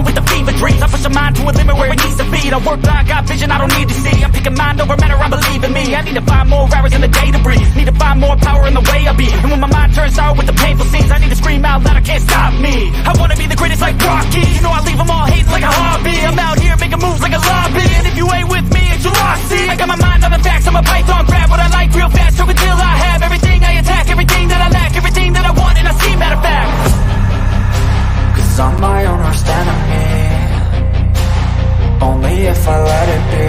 Fighting with the fever dreams, I push a mind to a limit where it needs to be. I work blind, got vision I don't need to see. I'm picking mind over matter, I believe in me. I need to find more hours in the day to breathe. Need to find more power in the way I be. And when my mind turns sour with the painful scenes, I need to scream out loud, I can't stop me. I wanna be the greatest like Rocky. You know I leave them all hating like a hobby. I'm out here making moves like a lobby. And if you ain't with me, it's your loss. See, I got my mind on the facts, I'm a python, grab what I like real fast. So until I have everything I attack, everything that I lack, everything that I want, and I see, matter of fact. Cause I'm my own worst enemy. Only if I let it be.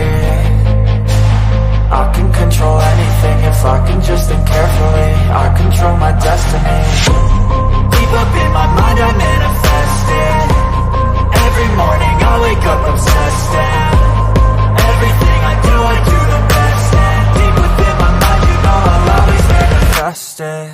I can control anything if I can just think carefully. I control my destiny. Deep up in my mind I manifest it. Every morning I wake up obsessed, and everything I do the best. And deep within my mind, you know I'll always manifest it.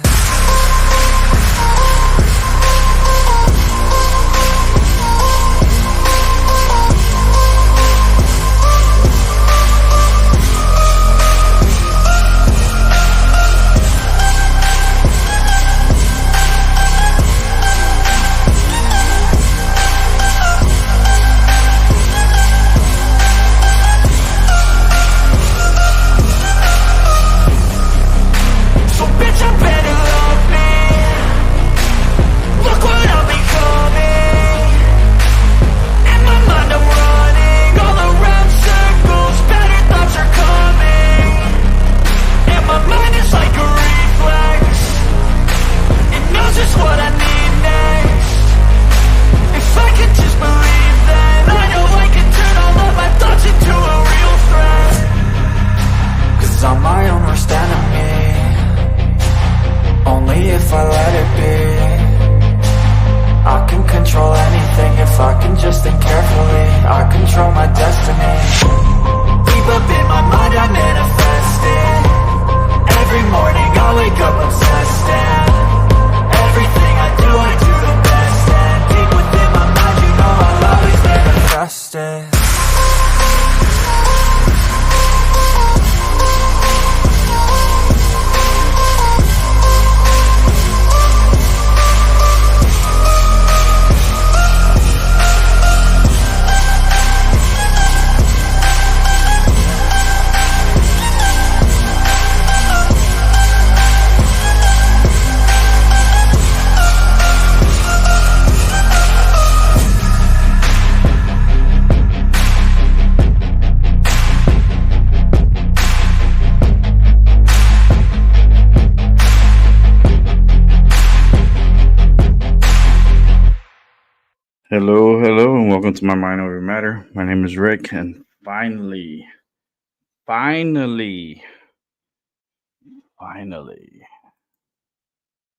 Hello, and welcome to My Mind Over Matter. My name is Rick, and finally,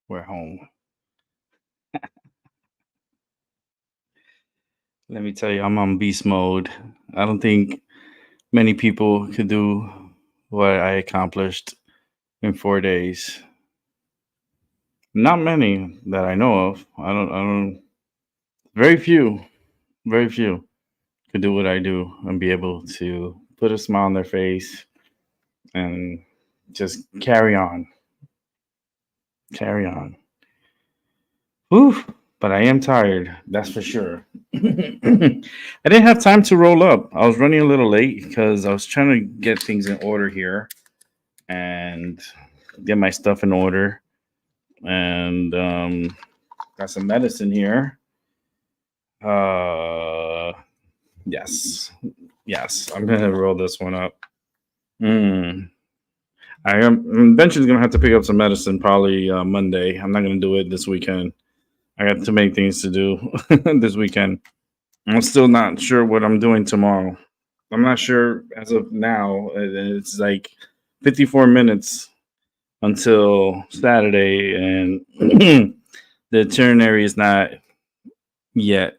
we're home. Let me tell you, I'm on beast mode. I don't think many people could do what I accomplished in 4 days. Not many that I know of. I don't. Very few could do what I do and be able to put a smile on their face and just carry on. Whew, but I am tired, that's for sure. I didn't have time to roll up. I was running a little late because I was trying to get things in order here and get my stuff in order. And got some medicine here. Yes, I'm gonna roll this one up. I am eventually gonna have to pick up some medicine probably Monday. I'm not gonna do it this weekend. I got too many things to do this weekend. I'm still not sure what I'm doing tomorrow. I'm not sure as of now. It's like 54 minutes until Saturday, and the itinerary is not yet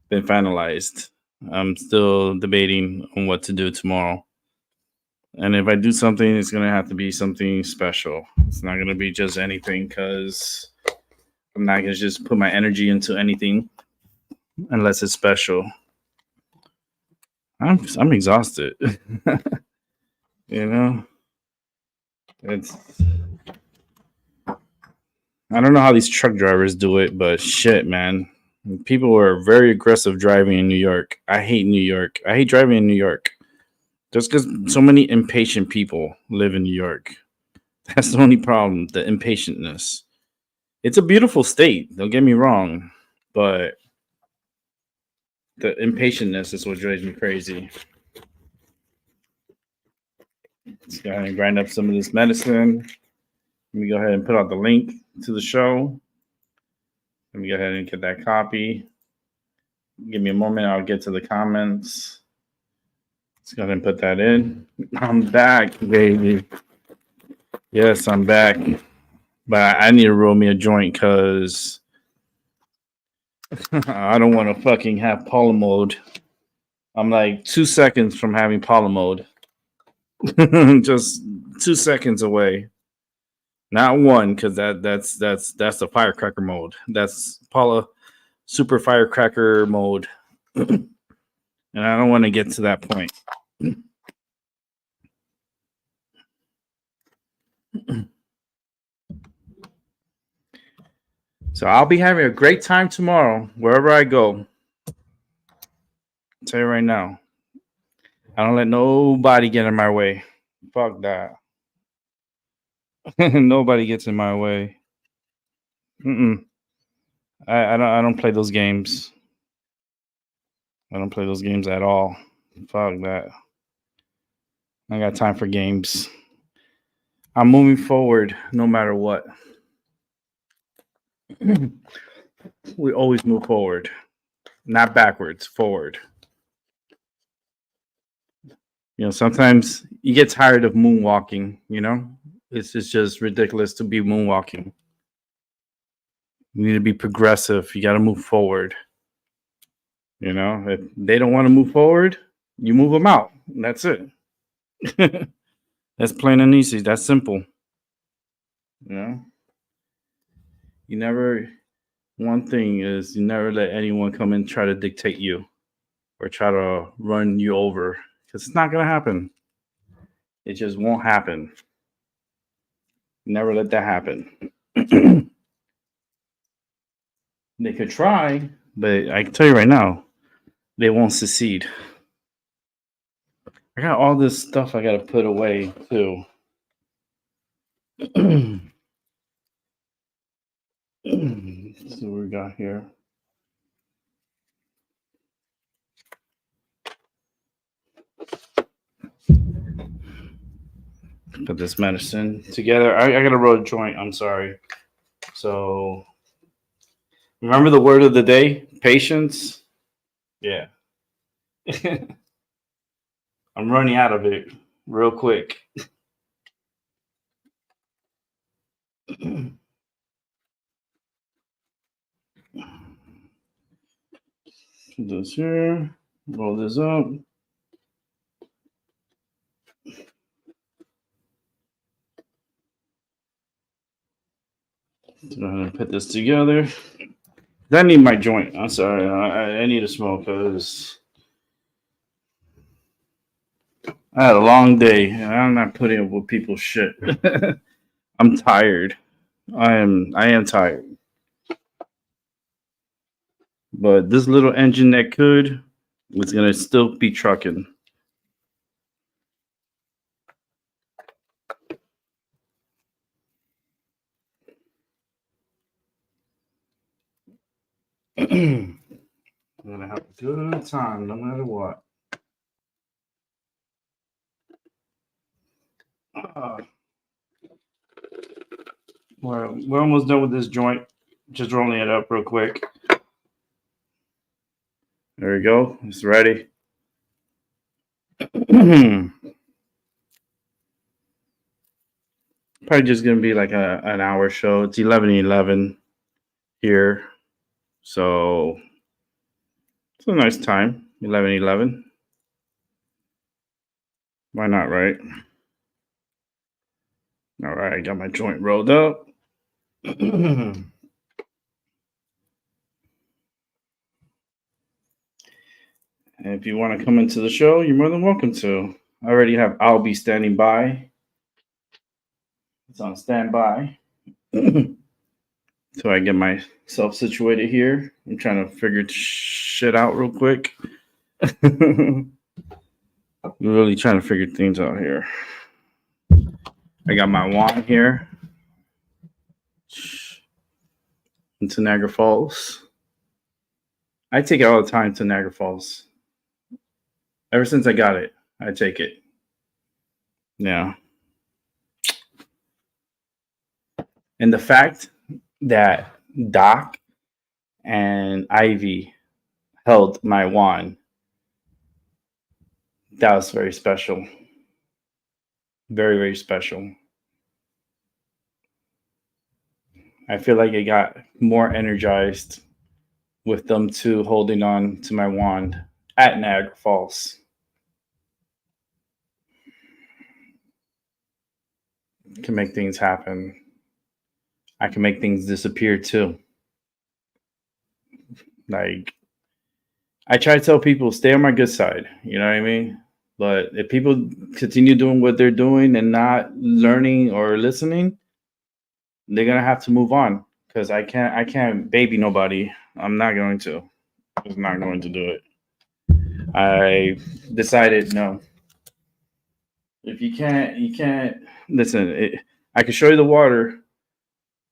been finalized. I'm still debating on what to do tomorrow. And if I do something, it's going to have to be something special. It's not going to be just anything, because I'm not going to just put my energy into anything unless it's special. I'm exhausted. You know, I don't know how these truck drivers do it, but shit, man. People are very aggressive driving in New York. I hate New York. I hate driving in New York. Just because so many impatient people live in New York. That's the only problem, the impatientness. It's a beautiful state, don't get me wrong, but the impatientness is what drives me crazy. Let's go ahead and grind up some of this medicine. Let me go ahead and put out the link to the show. Let me go ahead and get that copy. Give me a moment, I'll get to the comments. Let's go ahead and put that in. I'm back, baby. Yes, I'm back. But I need to roll me a joint because I don't want to fucking have poly mode. I'm like 2 seconds from having poly mode. Just 2 seconds away. Not one, because that's the firecracker mode. That's Paula super firecracker mode. And I don't want to get to that point. So I'll be having a great time tomorrow, wherever I go. I'll tell you right now. I don't let nobody get in my way. Fuck that. Nobody gets in my way. I don't play those games. I don't play those games at all. Fuck that. I got time for games. I'm moving forward no matter what. We always move forward, not backwards, forward. You know, sometimes you get tired of moonwalking, you know? It's just ridiculous to be moonwalking. You need to be progressive. You got to move forward. You know, if they don't want to move forward, you move them out. That's it. That's plain and easy. That's simple. You know? You never, one thing is you never let anyone come and try to dictate you or try to run you over because it's not going to happen. It just won't happen. Never let that happen. They could try, but I can tell you right now, they won't succeed. I got all this stuff I got to put away too. Let's see what we got here. Put this medicine together. I gotta roll a joint. I'm sorry. So remember the word of the day? Patience. Yeah. I'm running out of it real quick. Put this here. Roll this up. Go ahead and put this together. I need my joint. I'm sorry. I need to smoke because I had a long day and I'm not putting up with people's shit. I'm tired. I am tired. But this little engine that could is gonna still be trucking. I'm gonna have a good time no matter what. We're almost done with this joint. Just rolling it up real quick. There we go. It's ready. Probably just gonna be like an hour show. It's 11:11 here, so it's a nice time. 11:11. Why not, right? All right, I got my joint rolled up. And if you want to come into the show, you're more than welcome to. I already have Albie standing by. It's on standby. So I get myself situated here. I'm trying to figure shit out real quick. Really trying to figure things out here. I got my wand here into Niagara Falls. I take it all the time to Niagara Falls. Ever since I got it, I take it. Yeah. And the fact that Doc and Ivy held my wand, that was very special. Very, very special. I feel like I got more energized with them two holding on to my wand at Niagara Falls. Can make things happen. I can make things disappear too. Like, I try to tell people, stay on my good side. You know what I mean? But if people continue doing what they're doing and not learning or listening, they're gonna have to move on. Because I can't baby nobody. I'm not going to. I'm not going to do it. I decided no. If you can't listen. I can show you the water,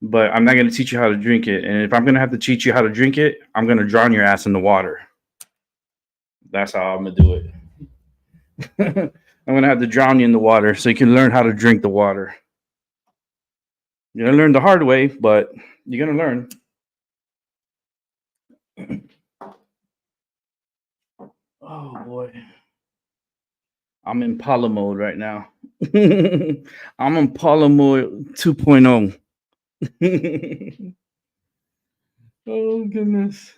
but I'm not going to teach you how to drink it. And if I'm going to have to teach you how to drink it, I'm going to drown your ass in the water. That's how I'm going to do it. I'm going to have to drown you in the water so you can learn how to drink the water. You're going to learn the hard way, but you're going to learn. Oh, boy. I'm in Impala mode right now. I'm in Impala mode 2.0. Oh, goodness.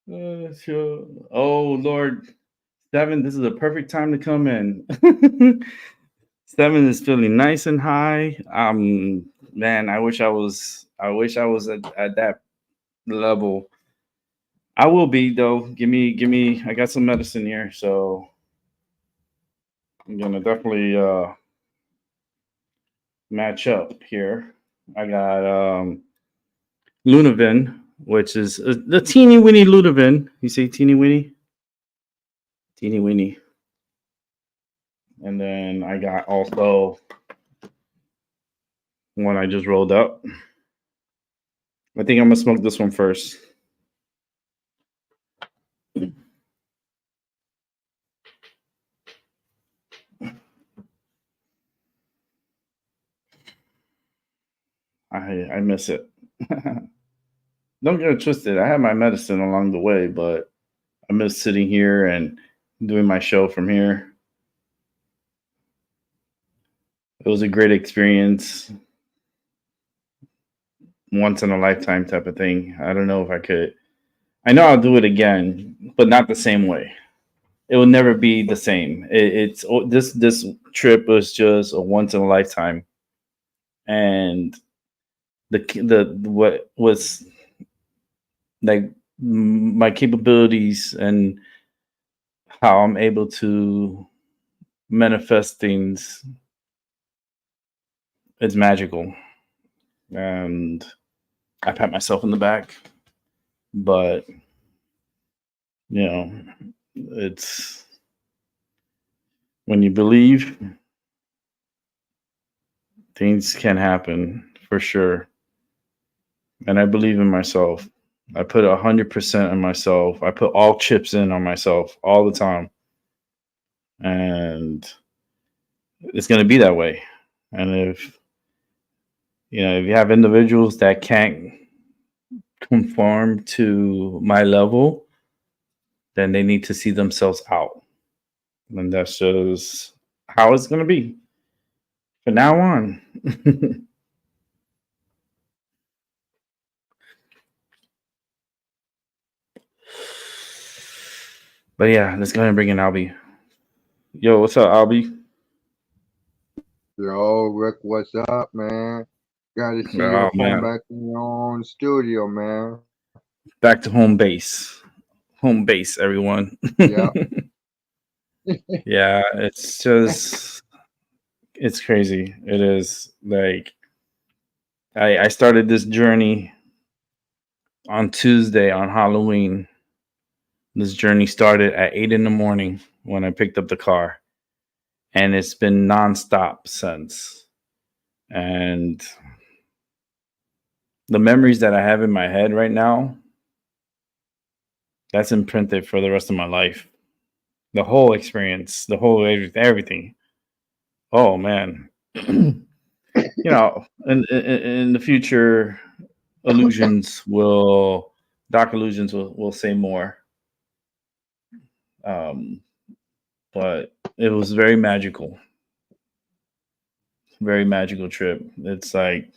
Sure. Oh, Lord. 7, this is a perfect time to come in. 7 is feeling nice and high. Man, I wish I was at that level. I will be though. Give me. I got some medicine here, so I'm gonna definitely match up here. I got Lunavin, which is the teeny weeny Lunavin. You say teeny weeny? Teeny weeny. And then I got also one I just rolled up. I think I'm gonna smoke this one first. I miss it. Don't get it twisted. I had my medicine along the way, but I miss sitting here and doing my show from here. It was a great experience. Once in a lifetime type of thing. I don't know if I could. I know I'll do it again, but not the same way. It will never be the same. This trip was just a once in a lifetime, and the what was like my capabilities and how I'm able to manifest things. It's magical, and I pat myself in the back, but you know, it's when you believe, things can happen for sure. And I believe in myself. I put 100% in myself. I put all chips in on myself all the time. And it's going to be that way. And if you have individuals that can't conform to my level, then they need to see themselves out. And that's just how it's going to be from now on. But yeah, let's go ahead and bring in Albie. Yo, what's up, Albie? Yo, Rick, what's up, man? Glad to see you come back in your own studio, man. Back to home base. Home base, everyone. Yeah. Yeah, it's crazy. It is like I started this journey on Tuesday on Halloween. This journey started at 8 in the morning when I picked up the car, and it's been nonstop since. And the memories that I have in my head right now, that's imprinted for the rest of my life. The whole experience, the whole everything. Oh man, in the future, Doc Illusions will say more. But it was very magical trip. It's like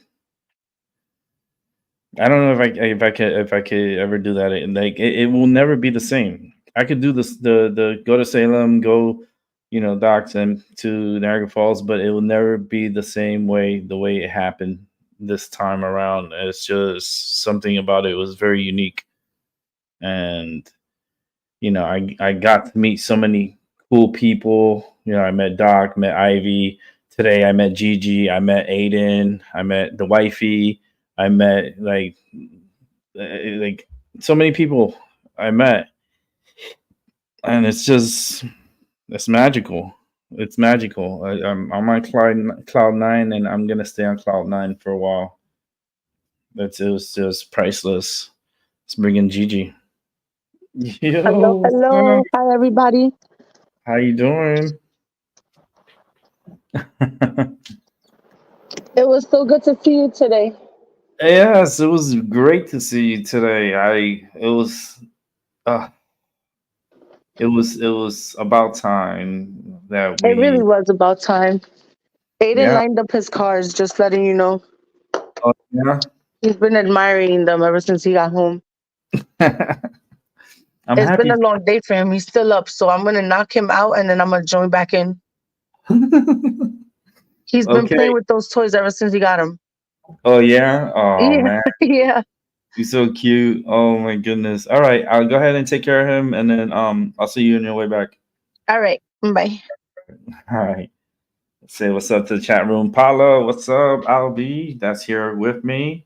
I don't know if I could ever do that. It will never be the same. I could do this the go to Salem, go docks and to Niagara Falls, but it will never be the way it happened this time around. It's just something about it was very unique, and I got to meet so many cool people. I met Doc, met Ivy. Today I met Gigi, I met Aiden, I met the wifey, I met like so many people I met, and it's magical. It's magical. I'm on my cloud nine, and I'm gonna stay on cloud nine for a while. It was just priceless. Let's bring in Gigi. Hello, Yo, hello. Hi, everybody. how you doing? It was so good to see you today. Yes, it was great to see you today. Uh, it was about time that It really we. was about time. Aiden Yeah. lined up his cars, just letting you know. Oh, yeah. He's been admiring them ever since he got home. I'm It's been happy. a long day for him. He's still up, so I'm going to knock him out and then I'm going to join back in. He's been Okay. playing with those toys ever since he got them. Oh yeah. Oh Yeah, man, yeah. he's so cute. Oh my goodness. All right, I'll go ahead and take care of him, and then I'll see you on your way back. All right. Bye. All right. Say what's up to the chat room. Paula, what's up? Albi, that's here with me.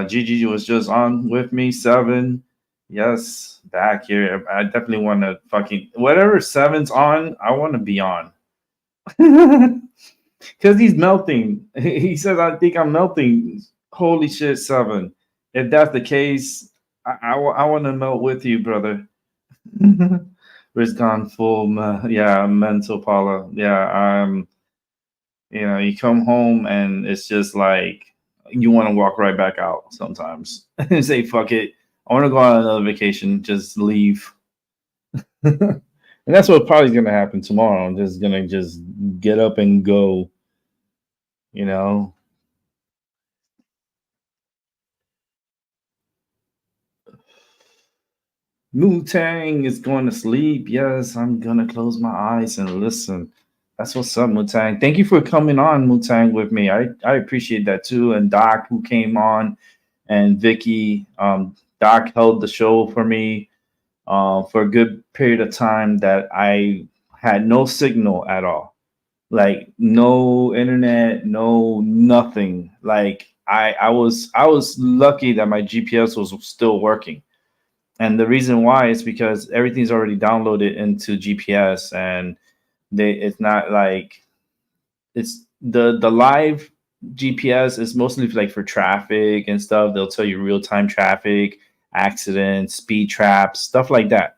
Gigi was just on with me. Seven, yes, back here. I definitely want to fucking whatever Seven's on. I want to be on because he's melting. He says, "I think I'm melting." Holy shit, Seven! If that's the case, I want to melt with you, brother. Risk gone full, yeah, mental Paula. Yeah, you come home and it's just like you want to walk right back out sometimes and say, fuck it. I want to go on another vacation, just leave. And that's what probably is going to happen tomorrow. I'm just going to just get up and go, you know. Wu-Tang is going to sleep. Yes, I'm going to close my eyes and listen. That's what's up, Wu-Tang. Thank you for coming on, Wu-Tang, with me. I appreciate that too. And Doc, who came on, and Vicky. Doc held the show for me for a good period of time that I had no signal at all. Like no internet, no nothing. Like I was lucky that my GPS was still working. And the reason why is because everything's already downloaded into GPS, and it's not like it's the live GPS is mostly like for traffic and stuff. They'll tell you real time traffic, accidents, speed traps, stuff like that.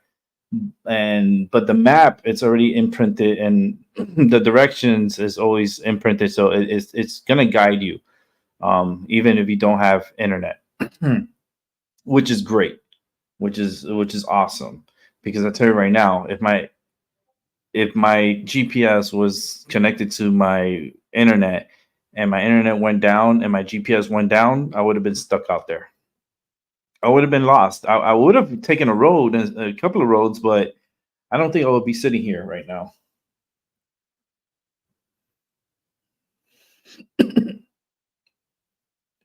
But the map, it's already imprinted, and the directions is always imprinted, so it's gonna guide you, even if you don't have internet, which is great, which is awesome. Because I tell you right now, if my GPS was connected to my internet and my internet went down and my GPS went down, I would have been stuck out there. I would have been lost. I would have taken a couple of roads, but I don't think I would be sitting here right now.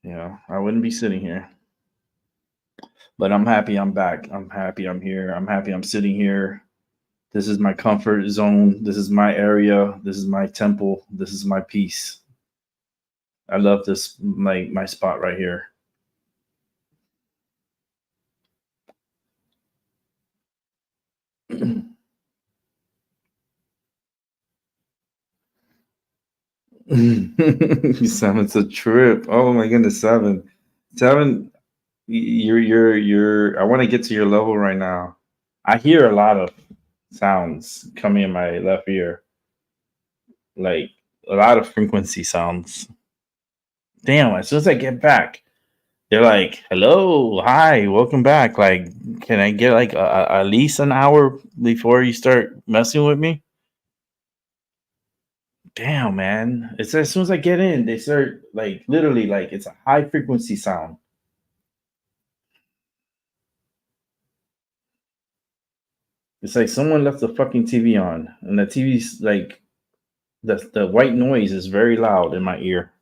Yeah, I wouldn't be sitting here. But I'm happy I'm back. I'm happy I'm here. I'm happy I'm sitting here. This is my comfort zone. This is my area. This is my temple. This is my peace. I love this, my spot right here. Seven's a trip. Oh my goodness, seven. You're. I want to get to your level right now. I hear a lot of sounds coming in my left ear, like a lot of frequency sounds. Damn! As soon as I get back, they're like, "Hello, hi, welcome back." Like, can I get like at least an hour before you start messing with me? Damn, man! It's as soon as I get in, they start like literally like it's a high frequency sound. It's like someone left the fucking TV on, and the TV's like the white noise is very loud in my ear,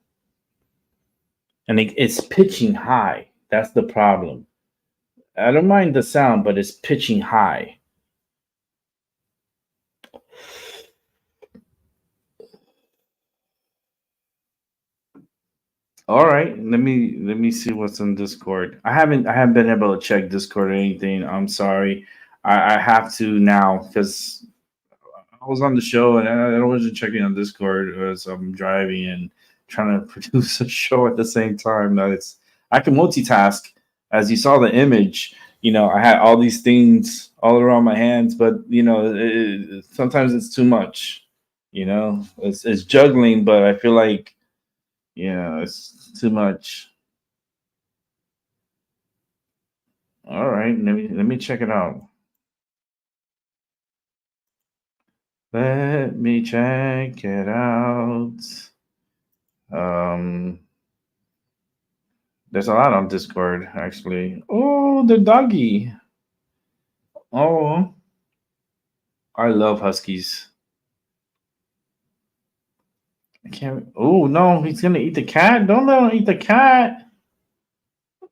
and it's pitching high. That's the problem. I don't mind the sound, but it's pitching high. All right, let me see what's on Discord. I haven't been able to check Discord or anything. I'm sorry. I have to now because I was on the show and I wasn't checking on Discord as I'm driving and trying to produce a show at the same time. That it's I can multitask. As you saw the image, I had all these things all around my hands, but sometimes it's too much. It's juggling, but I feel like it's too much. All right, let me check it out. Let me check it out. There's a lot on Discord actually. Oh, the doggy. Oh, I love huskies. I can't. Oh no, he's gonna eat the cat. Don't let him eat the cat.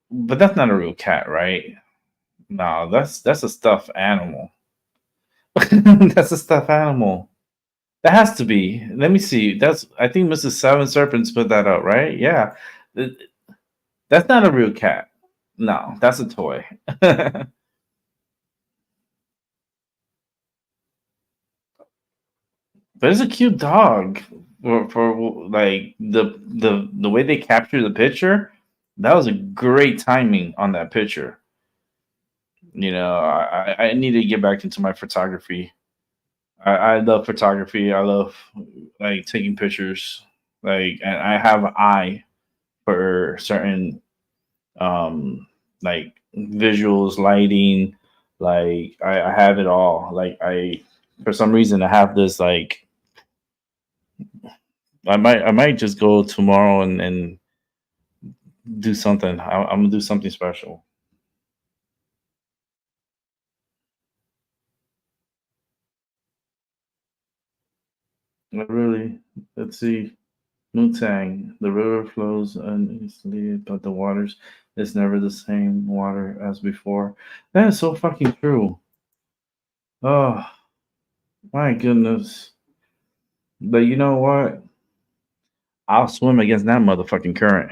But that's not a real cat, right? No, that's a stuffed animal. That's a stuffed animal. That has to be. Let me see. I think Mrs. Seven Serpents put that up, right? Yeah. That's not a real cat. No, that's a toy. But it's a cute dog. For like the way they capture the picture, that was a great timing on that picture. I need to get back into my photography. I love photography. I love like taking pictures. And I have an eye for certain like visuals, lighting. Like I have it all. Like for some reason I have this like I might just go tomorrow and do something. I'm gonna do something special. Really, let's see. Mutang, the river flows uneasily, but the waters is never the same water as before. That is so fucking true. Oh my goodness. But you know what? I'll swim against that motherfucking current.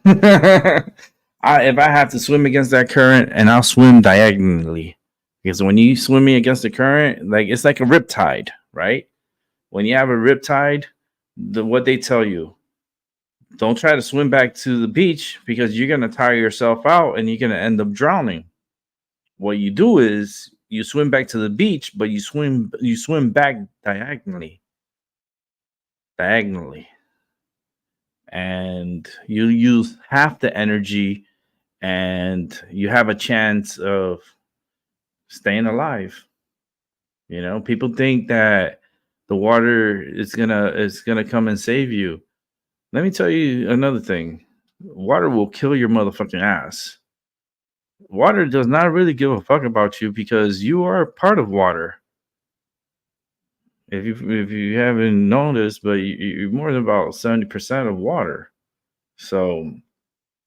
If I have to swim against that current, and I'll swim diagonally. Because when you swimming against the current, like it's like a riptide, right? When you have a riptide, what they tell you, don't try to swim back to the beach because you're gonna tire yourself out and you're gonna end up drowning. What you do is you swim back to the beach, but you swim back diagonally, and you use half the energy, and you have a chance of staying alive. People think that the water is gonna come and save you. Let me tell you another thing. Water will kill your motherfucking ass. Water does not really give a fuck about you because you are part of water. If you haven't noticed, but you're more than about 70% of water. So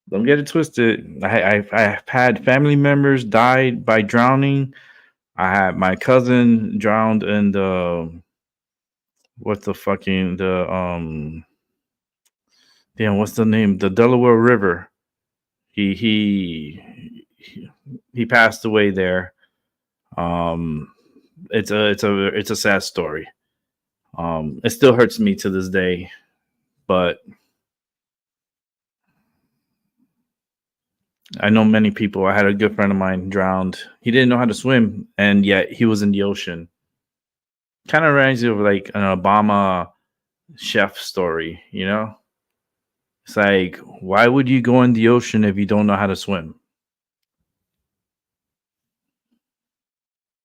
don't get it twisted. I've had family members died by drowning. I had my cousin drowned in the Damn, what's the name? The Delaware River. He passed away there. It's a sad story. It still hurts me to this day, but I know many people. I had a good friend of mine drowned. He didn't know how to swim, and yet he was in the ocean. Kind of reminds you of like an Obama chef story, you know? It's like, why would you go in the ocean if you don't know how to swim?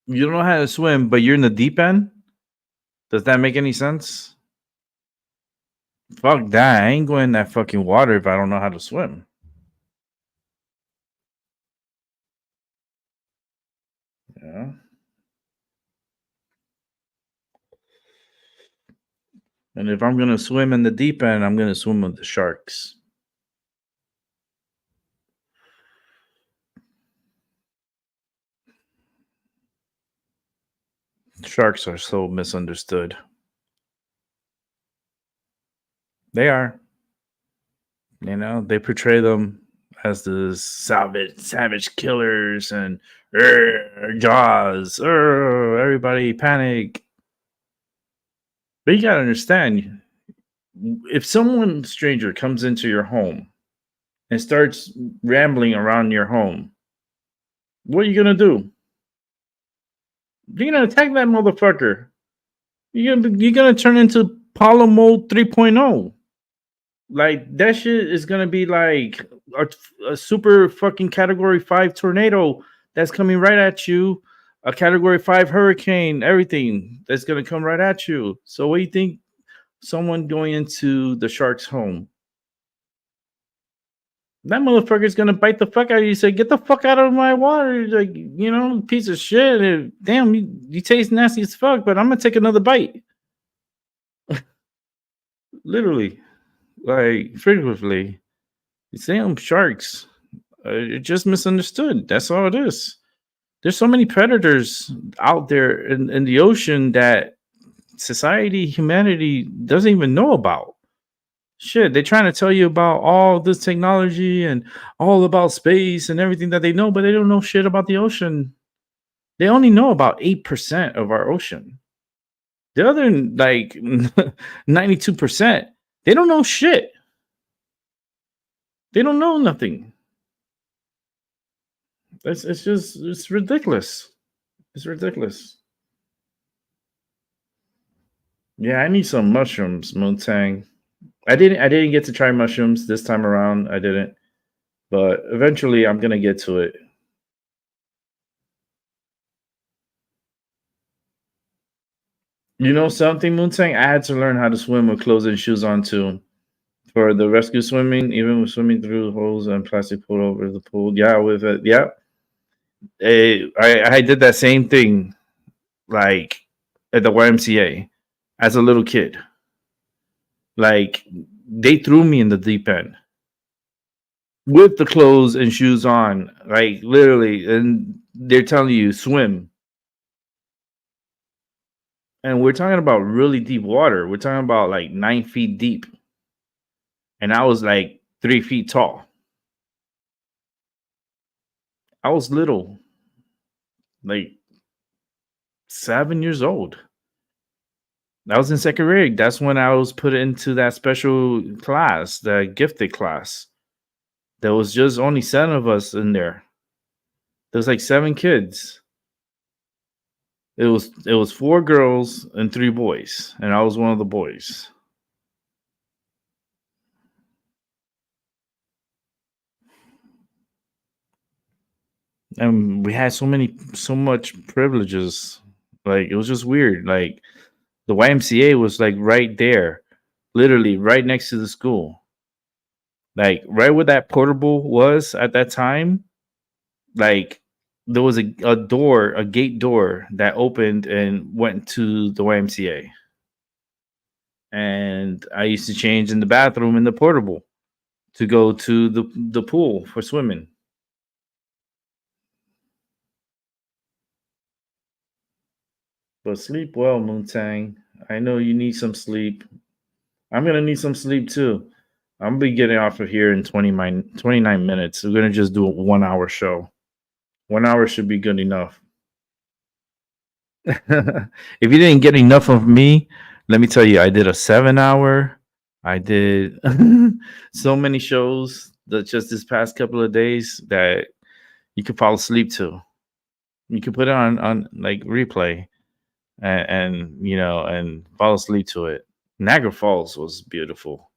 You don't know how to swim, but you're in the deep end? Does that make any sense? Fuck that. I ain't going in that fucking water if I don't know how to swim. Yeah. And if I'm going to swim in the deep end, I'm going to swim with the sharks. Sharks are so misunderstood. They are. You know, they portray them as the savage killers and Jaws. Everybody panic. But you gotta understand, if someone stranger comes into your home and starts rambling around your home, what are you gonna do? You're gonna attack that motherfucker. You're gonna turn into Palo Mode 3.0. Like that shit is gonna be like a super fucking category 5 tornado that's coming right at you, a category 5 hurricane, everything that's gonna come right at you. So what do you think? Someone going into the shark's home, that motherfucker's gonna bite the fuck out of you. Say, get the fuck out of my water, like, you know, piece of shit. And, damn, you taste nasty as fuck, but I'm gonna take another bite. Literally, like figuratively. Damn sharks. It's just misunderstood. That's all it is. There's so many predators out there in the ocean that humanity doesn't even know about. Shit, they're trying to tell you about all this technology and all about space and everything that they know, but they don't know shit about the ocean. They only know about 8% of our ocean. The other, like, 92%, they don't know shit. They don't know nothing. It's ridiculous. It's ridiculous. Yeah, I need some mushrooms, Moontang. I didn't get to try mushrooms this time around. I didn't. But eventually I'm gonna get to it. You know something, Moontang? I had to learn how to swim with clothes and shoes on too. For the rescue swimming, even with swimming through holes and plastic pulled over the pool. Yeah, with it. Yeah. I did that same thing, like at the YMCA as a little kid. Like they threw me in the deep end with the clothes and shoes on, like literally, and they're telling you swim. And we're talking about really deep water. We're talking about like 9 feet deep. And I was like 3 feet tall. I was little, like 7 years old. I was in second grade. That's when I was put into that special class, the gifted class. There was just only 7 of us in there. There was like 7 kids. It was 4 girls and 3 boys, and I was one of the boys. And we had so much privileges. Like it was just weird. Like the YMCA was like right there, literally right next to the school. Like right where that portable was at that time, like there was a door, a gate door that opened and went to the YMCA. And I used to change in the bathroom in the portable to go to the pool for swimming. But sleep well, Moontang. I know you need some sleep. I'm gonna need some sleep too. I'm gonna be getting off of here in 29 minutes. We're gonna just do a 1 hour show. 1 hour should be good enough. If you didn't get enough of me, let me tell you, I did a 7 hour. I did so many shows that just this past couple of days that you could fall asleep to. You could put it on like replay and you know and fall asleep to it. Niagara Falls was beautiful.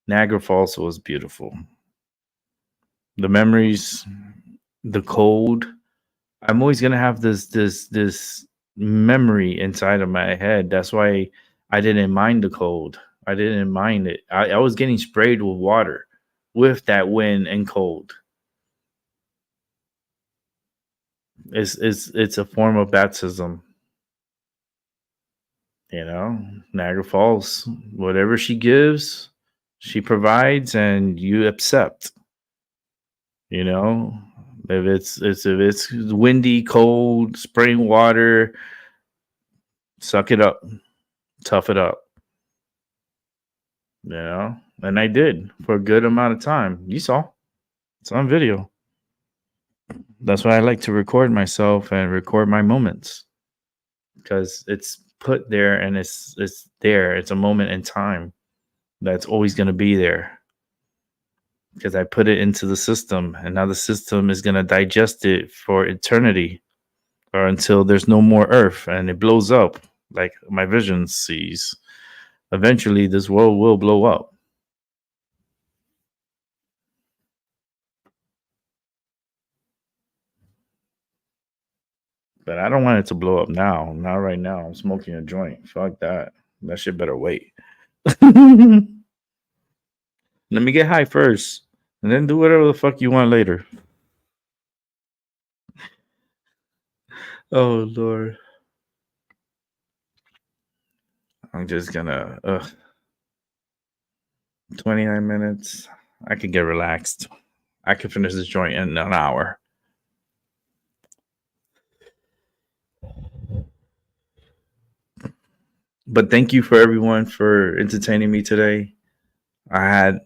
Niagara Falls was beautiful. The memories, the cold. I'm always gonna have this memory inside of my head. That's why I didn't mind the cold. I didn't mind it. I was getting sprayed with water with that wind and cold. It's a form of baptism. You know, Niagara Falls, whatever she gives, she provides, and you accept. You know, if it's windy, cold, spraying water, suck it up, tough it up. You know, and I did for a good amount of time. You saw, it's on video. That's why I like to record myself and record my moments, because it's put there and it's there. It's a moment in time that's always going to be there, because I put it into the system, and now the system is going to digest it for eternity, or until there's no more earth and it blows up like my vision sees. Eventually this world will blow up. But I don't want it to blow up now. Not right now. I'm smoking a joint. Fuck that. That shit better wait. Let me get high first, and then do whatever the fuck you want later. Oh, Lord. I'm just gonna... 29 minutes. I could get relaxed. I could finish this joint in an hour. But thank you for everyone for entertaining me today. I had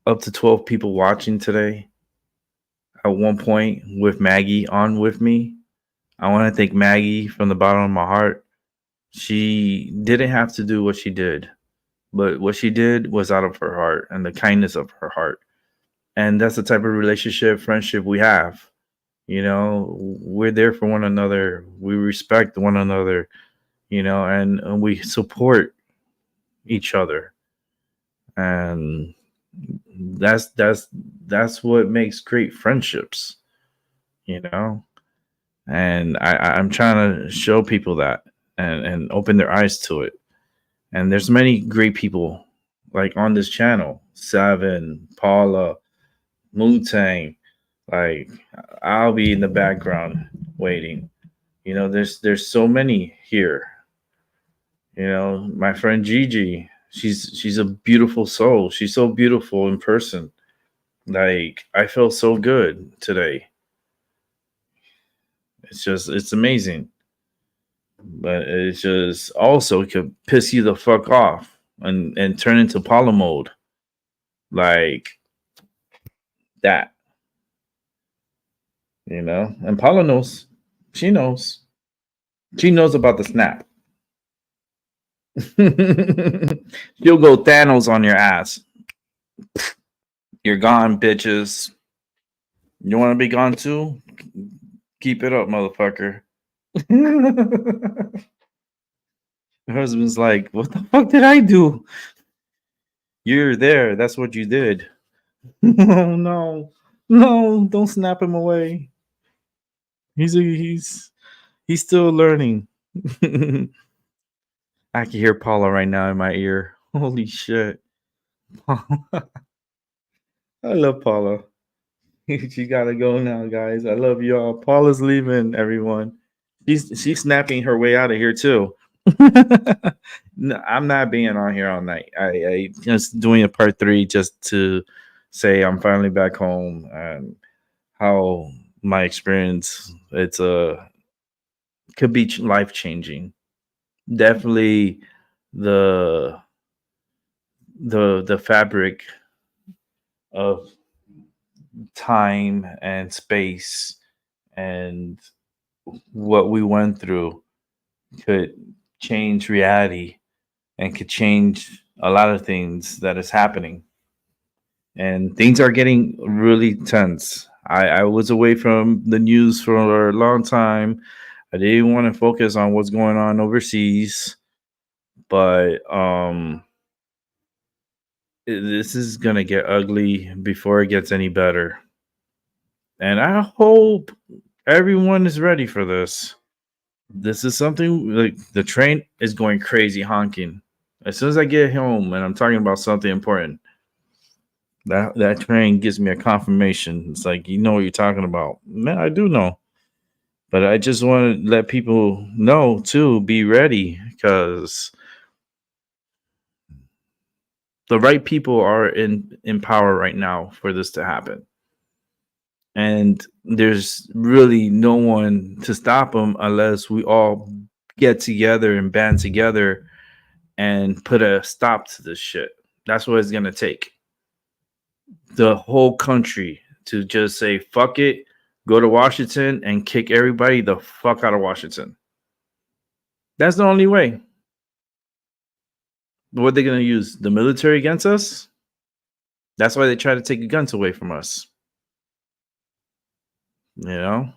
up to 12 people watching today. At one point with Maggie on with me. I want to thank Maggie from the bottom of my heart. She didn't have to do what she did, but what she did was out of her heart and the kindness of her heart. And that's the type of relationship, friendship we have. You know, we're there for one another. We respect one another, you know, and we support each other. And that's what makes great friendships, you know. And I'm trying to show people that and open their eyes to it. And there's many great people like on this channel. Seven, Paula, Mootang. Like, I'll be in the background waiting. You know, there's so many here. You know, my friend Gigi, she's a beautiful soul. She's so beautiful in person. Like, I feel so good today. It's amazing. But it's just also, it could piss you the fuck off and turn into Paula mode. Like that. You know? And Paula knows. She knows. She knows about the snap. She'll go Thanos on your ass. You're gone, bitches. You want to be gone too? Keep it up, motherfucker. Her husband's like, what the fuck did I do? You're there. That's what you did. Oh, no. No, don't snap him away. He's still learning. I can hear Paula right now in my ear. Holy shit. I love Paula. She gotta go now, guys. I love y'all. Paula's leaving, everyone. She's snapping her way out of here too. No, I'm not being on here all night. I just doing a part 3 just to say I'm finally back home and how my experience could be life changing. Definitely the the fabric of time and space and what we went through could change reality and could change a lot of things that is happening. And things are getting really tense. I was away from the news for a long time. I didn't want to focus on what's going on overseas, but this is gonna get ugly before it gets any better. And I hope everyone is ready for this. This is something like the train is going crazy honking. As soon as I get home and I'm talking about something important, that train gives me a confirmation. It's like, you know what you're talking about. Man, I do know. But I just want to let people know too, be ready, because the right people are in power right now for this to happen. And there's really no one to stop them unless we all get together and band together and put a stop to this shit. That's what it's going to take. The whole country to just say, fuck it, go to Washington and kick everybody the fuck out of Washington. That's the only way. What are they going to use? The military against us? That's why they try to take the guns away from us. You know?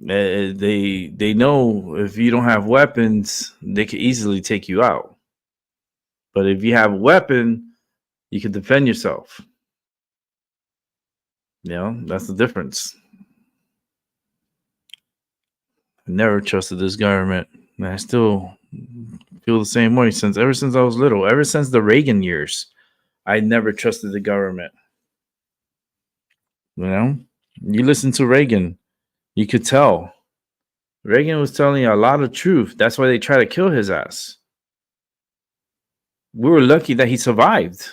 They know if you don't have weapons, they can easily take you out. But if you have a weapon, you can defend yourself. You know, that's the difference. I never trusted this government. And I still feel the same way ever since I was little. Ever since the Reagan years, I never trusted the government. You know, you listen to Reagan, you could tell. Reagan was telling you a lot of truth. That's why they try to kill his ass. We were lucky that he survived.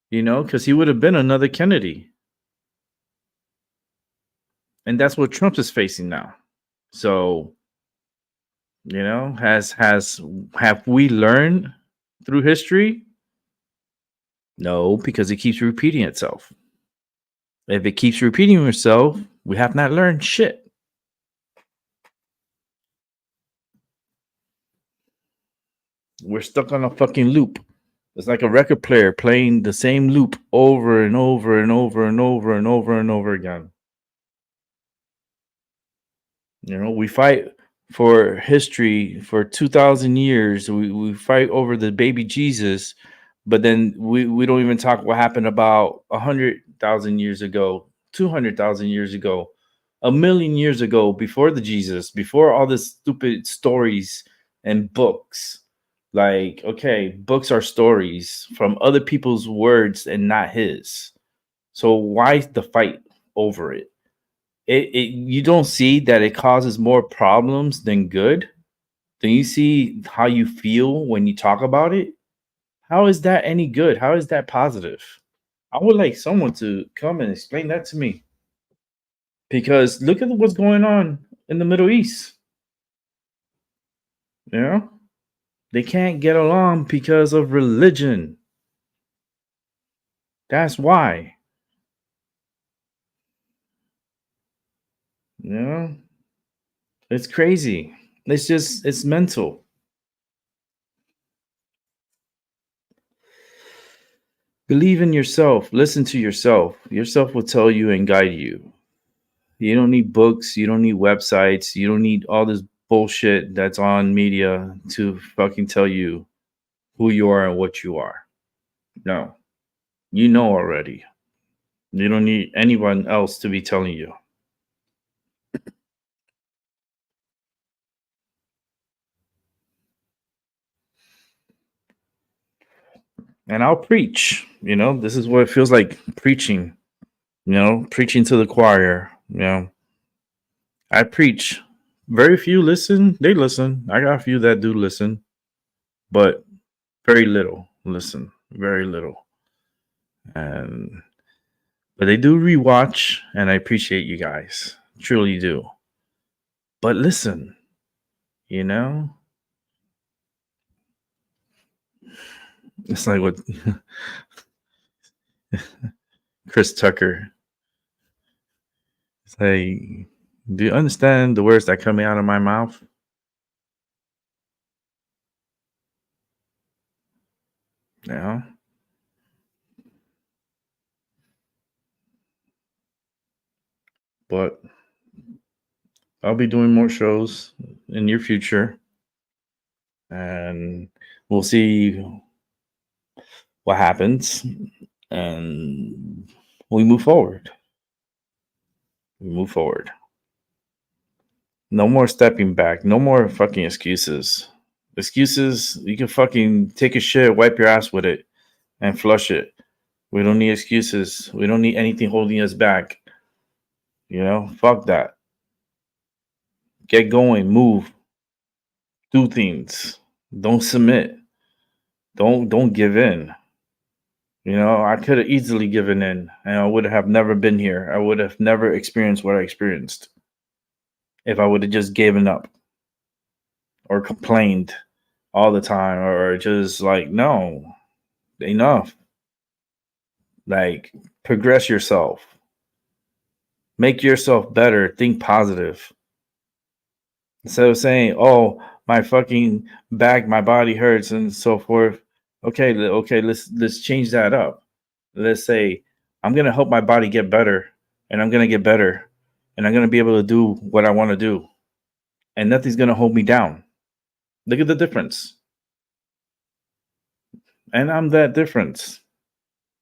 You know, because he would have been another Kennedy. And that's what Trump is facing now. So, you know, have we learned through history? No, because it keeps repeating itself. If it keeps repeating itself, we have not learned shit. We're stuck on a fucking loop. It's like a record player playing the same loop over and over and over and over and over and over again. You know, we fight for history for 2,000 years. We fight over the baby Jesus, but then we don't even talk what happened about 100,000 years ago, 200,000 years ago, 1,000,000 years ago, before the Jesus, before all this stupid stories and books. Like, okay, books are stories from other people's words and not his. So why the fight over it? You don't see that it causes more problems than good? Then you see how you feel when you talk about it? How is that any good? How is that positive? I would like someone to come and explain that to me. Because look at what's going on in the Middle East. You know? They can't get along because of religion. That's why. You know? It's crazy. It's mental. Believe in yourself. Listen to yourself. Yourself will tell you and guide you. You don't need books. You don't need websites. You don't need all this bullshit that's on media to fucking tell you who you are and what you are. No. You know already. You don't need anyone else to be telling you. And I'll preach. You know, this is what it feels like preaching. You know, preaching to the choir. You know, I preach. Very few listen. They listen. I got a few that do listen, but very little listen. Very little. But they do rewatch, and I appreciate you guys. Truly do. But listen, you know, It's like what Chris Tucker. It's like, do you understand the words that are coming out of my mouth? Yeah. But I'll be doing more shows in your future. And we'll see what happens. And we move forward. No more stepping back. No more fucking excuses. Excuses, you can fucking take a shit, wipe your ass with it, and flush it. We don't need excuses. We don't need anything holding us back. You know, fuck that. Get going, move, do things. Don't submit. Don't give in. You know, I could have easily given in and I would have never been here. I would have never experienced what I experienced if I would have just given up or complained all the time or just like, no, enough. Like, progress yourself. Make yourself better. Think positive. Instead of saying, oh, my fucking back, my body hurts and so forth. Okay, let's change that up. Let's say, I'm going to help my body get better and I'm going to get better and I'm going to be able to do what I want to do. And nothing's going to hold me down. Look at the difference. And I'm that difference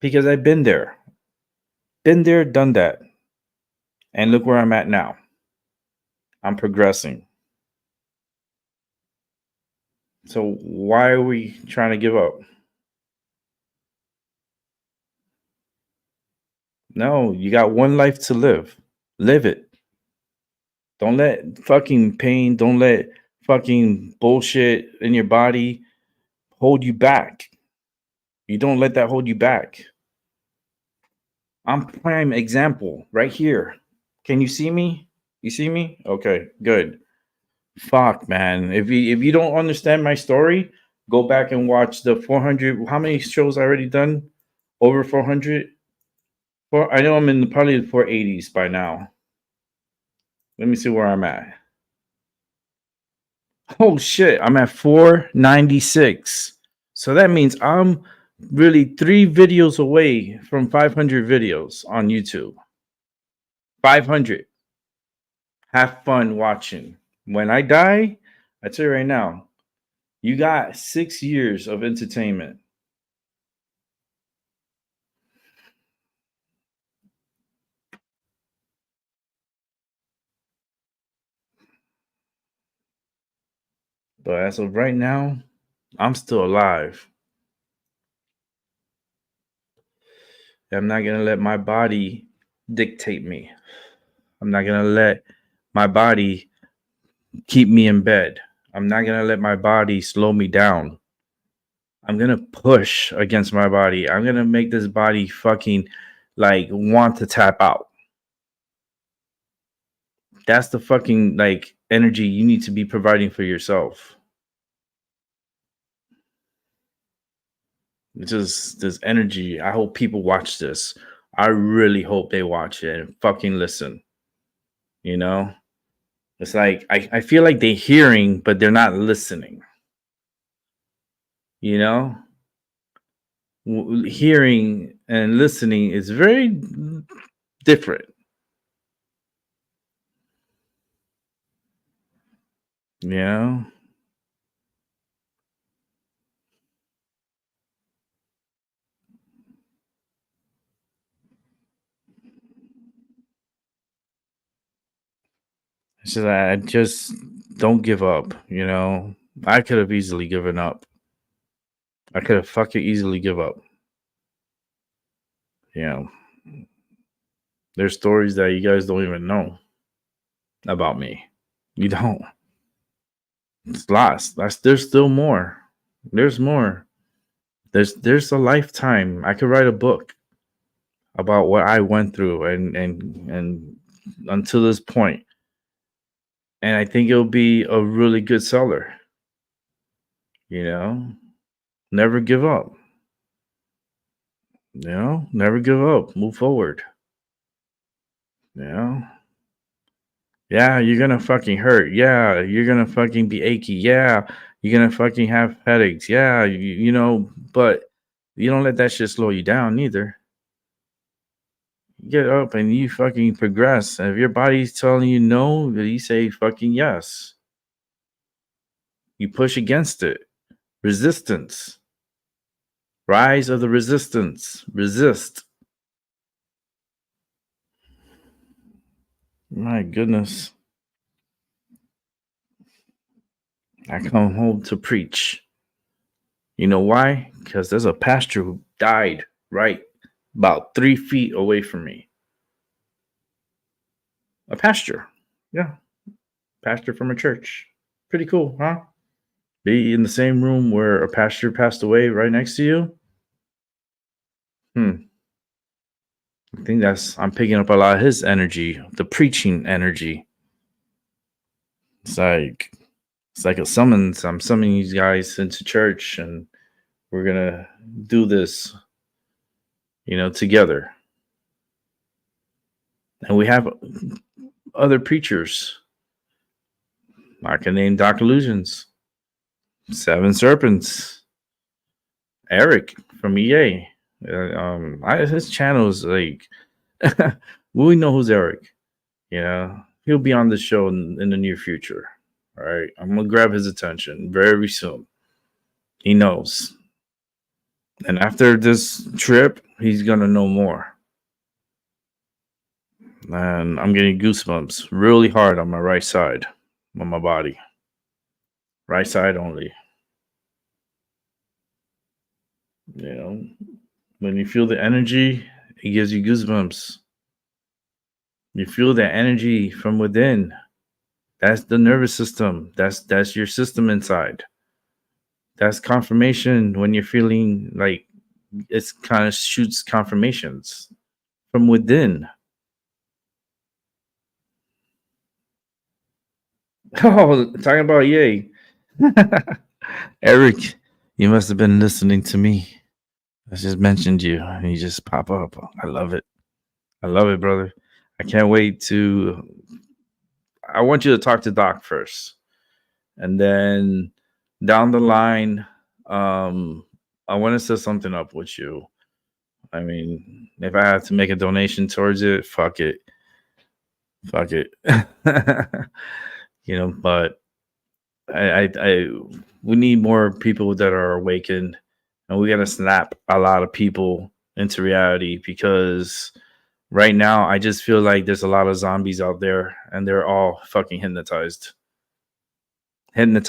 because I've been there. Been there, done that. And look where I'm at now. I'm progressing. So why are we trying to give up? No, you got one life to live. Live it. Don't let fucking pain, don't let fucking bullshit in your body hold you back. You don't let that hold you back. I'm prime example right here. Can you see me? You see me? Okay, good. Fuck, man. If you don't understand my story, go back and watch the 400. How many shows I already done? Over 400. I know I'm in probably the 480s by now. Let me see where I'm at. Oh shit, I'm at 496. So that means I'm really 3 videos away from 500 videos on YouTube. 500. Have fun watching. When I die, I tell you right now, you got 6 years of entertainment. But as of right now, I'm still alive. I'm not going to let my body dictate me. I'm not going to let my body keep me in bed. I'm not going to let my body slow me down. I'm going to push against my body. I'm going to make this body fucking like want to tap out. That's the fucking like energy you need to be providing for yourself. It's just this energy. I hope people watch this. I really hope they watch it and fucking listen. You know? It's like I feel like they're hearing, but they're not listening. You know? Hearing and listening is very different. You know? So I just don't give up, you know. I could have easily given up. I could have fucking easily give up. You know. There's stories that you guys don't even know about me. You don't. It's lost. There's still more. There's more. There's a lifetime. I could write a book about what I went through and until this point. And I think it'll be a really good seller. You know? Never give up. You know, never give up. Move forward. You know? Yeah, you're gonna fucking hurt. Yeah, you're gonna fucking be achy. Yeah, you're gonna fucking have headaches. Yeah, you know, but you don't let that shit slow you down neither. You get up and you fucking progress. And if your body's telling you no, you say fucking yes. You push against it. Resistance. Rise of the resistance. Resist. My goodness. I come home to preach. You know why? Because there's a pastor who died right about 3 feet away from me. A pastor. Yeah. Pastor from a church. Pretty cool, huh? Be in the same room where a pastor passed away right next to you. I think I'm picking up a lot of his energy, the preaching energy. It's like a summons. I'm summoning you guys into church, and we're gonna do this, you know, together. And we have other preachers. I can name Dr. Illusions, Seven Serpents, Eric from EA. His channel is like, we know who's Eric. Yeah, he'll be on the show in the near future. All right, I'm gonna grab his attention very soon. He knows, and after this trip, he's gonna know more. And I'm getting goosebumps really hard on my right side, on my body, right side only. You know, when you feel the energy, it gives you goosebumps. You feel that energy from within. That's the nervous system. That's your system inside. That's confirmation when you're feeling like it's kind of shoots confirmations from within. Oh, talking about yay. Eric, you must have been listening to me. I just mentioned you and you just pop up. I love it. I love it, brother. I can't wait to. I want you to talk to Doc first. And then down the line, I want to set something up with you. I mean, if I have to make a donation towards it, fuck it. Fuck it. You know, but we need more people that are awakened, and we got to snap a lot of people into reality, because right now I just feel like there's a lot of zombies out there and they're all fucking hypnotized, and they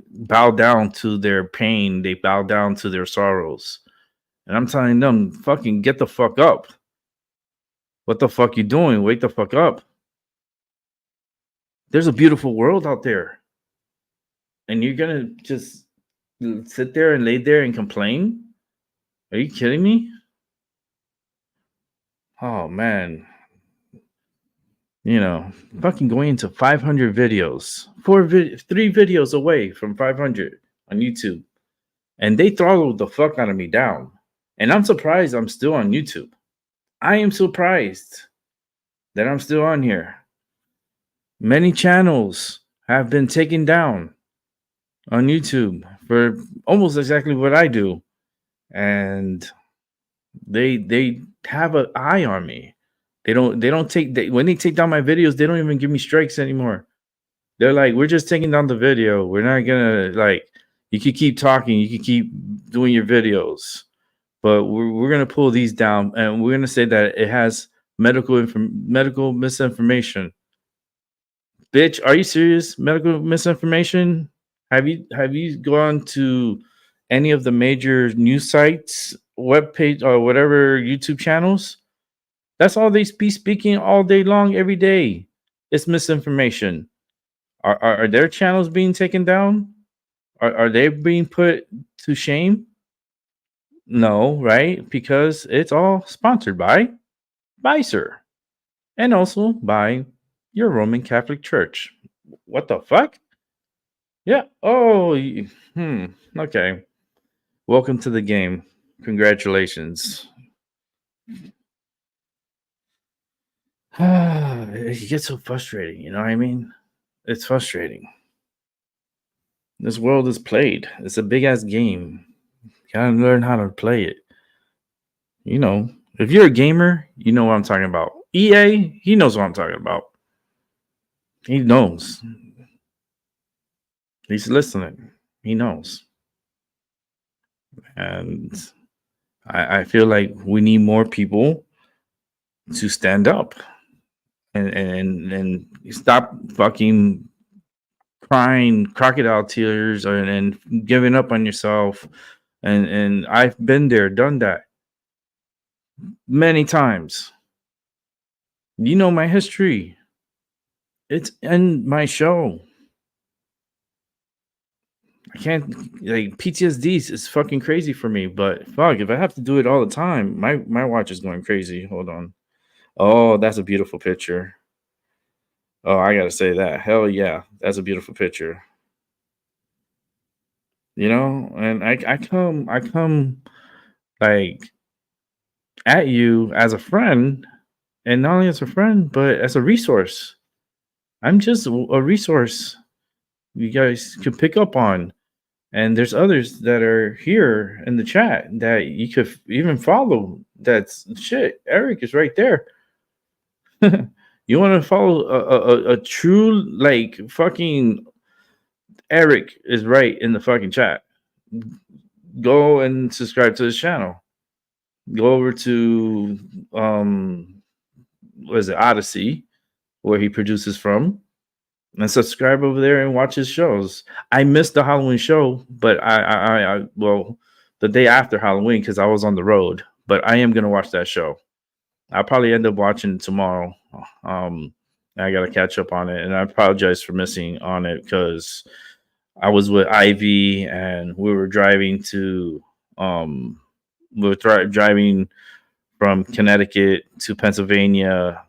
bow down to their pain, they bow down to their sorrows, and I'm telling them, fucking get the fuck up. What the fuck you doing? Wake the fuck up. There's a beautiful world out there. And you're going to just sit there and lay there and complain? Are you kidding me? Oh, man. You know, fucking going into 500 videos. 3 videos away from 500 on YouTube. And they throttled the fuck out of me down. And I'm surprised I'm still on YouTube. I am surprised that I'm still on here. Many channels have been taken down on YouTube for almost exactly what I do. And they have an eye on me. When they take down my videos, they don't even give me strikes anymore. They're like, we're just taking down the video. We're not gonna, like, you can keep talking, you can keep doing your videos, but we're gonna pull these down, and we're gonna say that it has medical misinformation. Bitch, are you serious? Medical misinformation? Have you gone to any of the major news sites, webpage, or whatever YouTube channels? That's all they be speaking all day long, every day. It's misinformation. Are their channels being taken down? Are they being put to shame? No, right? Because it's all sponsored by Pfizer, and also by your Roman Catholic Church. What the fuck? Yeah. Oh. Okay. Welcome to the game. Congratulations. It gets so frustrating. You know what I mean? It's frustrating. This world is played. It's a big ass game. You gotta learn how to play it. You know, if you're a gamer, you know what I'm talking about. EA, he knows what I'm talking about. He knows. He's listening. He knows. And I feel like we need more people to stand up and stop fucking crying crocodile tears and giving up on yourself. And I've been there, done that many times. You know my history. It's in my show. I can't, like, PTSD is fucking crazy for me, but fuck, if I have to do it all the time, my watch is going crazy. Hold on. Oh, that's a beautiful picture. Oh, I gotta say that. Hell yeah, that's a beautiful picture. You know, and I come like at you as a friend, and not only as a friend, but as a resource. I'm just a resource you guys can pick up on. And there's others that are here in the chat that you could even follow. That's shit. Eric is right there. You want to follow a true, like, fucking Eric is right in the fucking chat. Go and subscribe to his channel. Go over to what is it, Odyssey, where he produces from, and subscribe over there and watch his shows. I missed the Halloween show, but I well, the day after Halloween, because I was on the road. But I am gonna watch that show. I'll probably end up watching tomorrow. I gotta catch up on it, and I apologize for missing on it because I was with Ivy and we were driving to driving from Connecticut to Pennsylvania,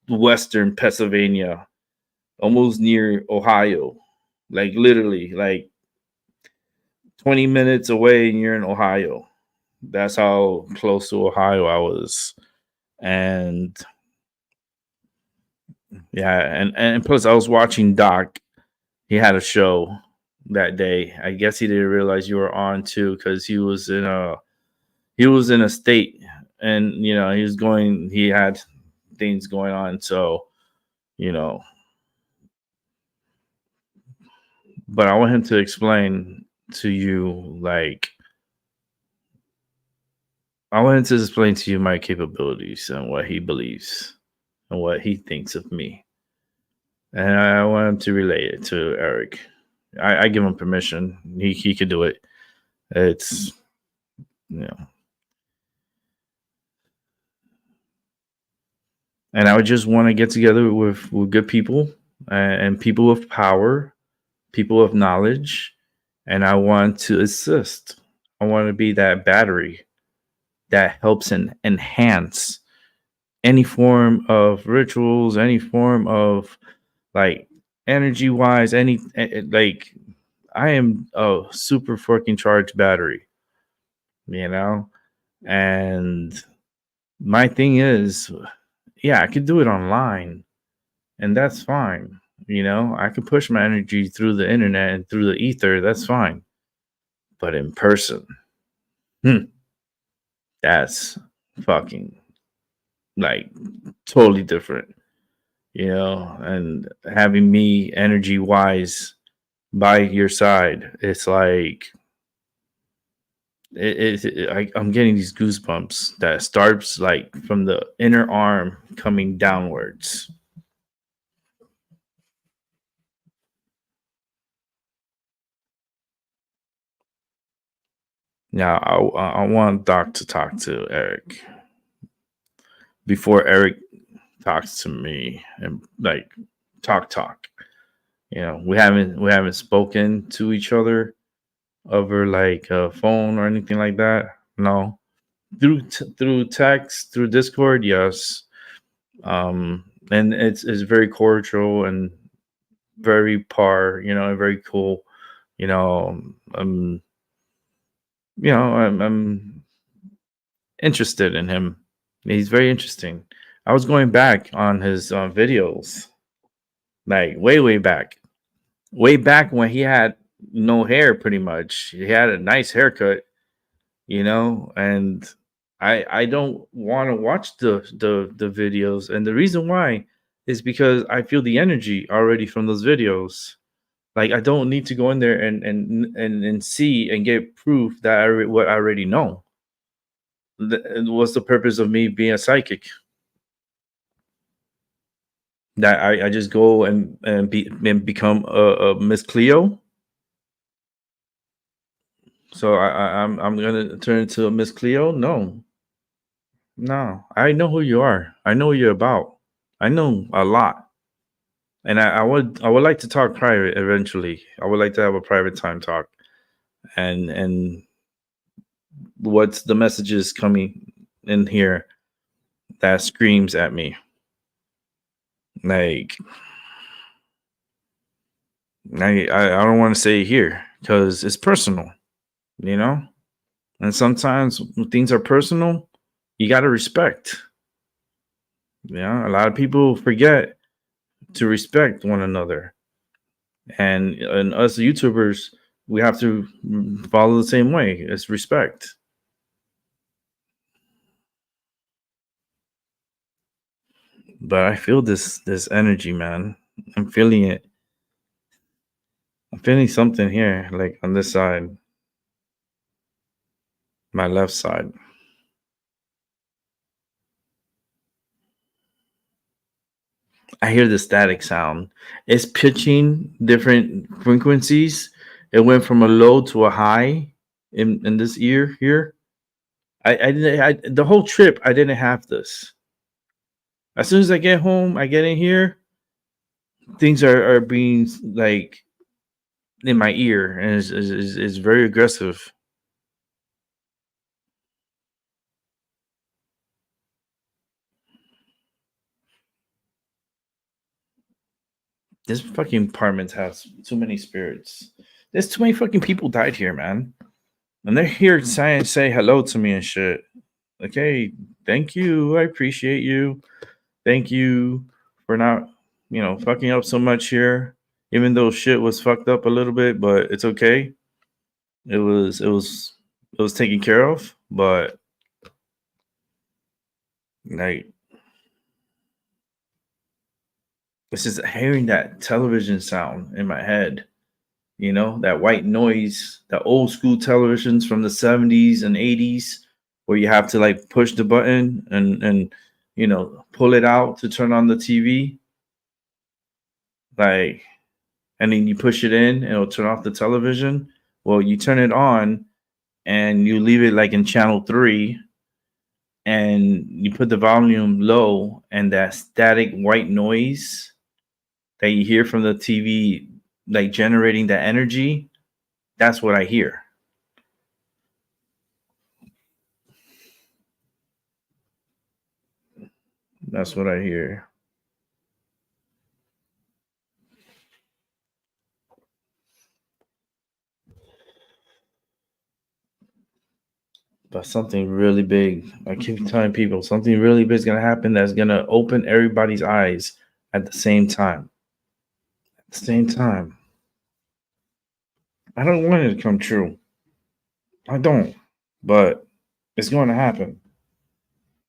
Western Pennsylvania, almost near Ohio, like literally like 20 minutes away and you're in Ohio. That's how close to Ohio I was. And yeah, and plus I was watching Doc. He had a show that day. I guess he didn't realize you were on too, because he was in a state, and you know, he had things going on, so you know. But I want him to explain to you, like, I want him to explain to you my capabilities and what he believes and what he thinks of me. And I want him to relay it to Eric. I give him permission. He can do it. It's, you know. And I would just want to get together with good people and people with power, people of knowledge, and I want to assist. I want to be that battery that helps and enhance any form of rituals, any form of, like, energy wise, like, I am a super fucking charged battery, you know? And my thing is, yeah, I could do it online, and that's fine. You know, I can push my energy through the internet and through the ether. That's fine. But in person, that's fucking, like, totally different, you know. And having me energy wise by your side, it's like I'm getting these goosebumps that starts like from the inner arm coming downwards. Now, I want Doc to talk to Eric before Eric talks to me, and like talk. You know, we haven't spoken to each other over like a phone or anything like that. No, through text, through Discord, yes. And it's very cordial and very par, you know, and very cool. You know, I'm interested in him. He's very interesting. I was going back on his videos, like way back when he had no hair, pretty much. He had a nice haircut, and I don't want to watch the videos, and the reason why is because I feel the energy already from those videos. Like, I don't need to go in there and see and get proof that what I already know. What's the purpose of me being a psychic? That I just go and become a Miss Cleo. So I'm gonna turn into a Miss Cleo? No. I know who you are. I know what you're about. I know a lot. And I would like to talk private eventually. I would like to have a private time talk. And what's the messages coming in here that screams at me? Like, I don't want to say it here because it's personal, and sometimes when things are personal, you got to respect. A lot of people forget to respect one another, and us YouTubers, we have to follow the same way. It's respect. But I feel this energy, man. I'm feeling it. I'm feeling something here, like on this side, my left side. I hear the static sound. It's pitching different frequencies. It went from a low to a high in this ear here. The whole trip I didn't have this. As soon as I get home, I get in here, things are being like in my ear, and it's very aggressive. This fucking apartment has too many spirits. There's too many fucking people died here, man. And they're here to say hello to me and shit. Okay, thank you. I appreciate you. Thank you for not, fucking up so much here. Even though shit was fucked up a little bit, but it's okay. It was taken care of, but like, it's just hearing that television sound in my head. That white noise, the old school televisions from the 70s and 80s, where you have to like push the button and pull it out to turn on the TV. Like, and then you push it in and it'll turn off the television. Well, you turn it on and you leave it like in channel 3 and you put the volume low, and that static white noise that you hear from the TV, like generating that energy, that's what I hear. That's what I hear. But something really big, I keep telling people, something really big is going to happen that's going to open everybody's eyes at the same time. At the same time. I don't want it to come true. I don't. But it's going to happen.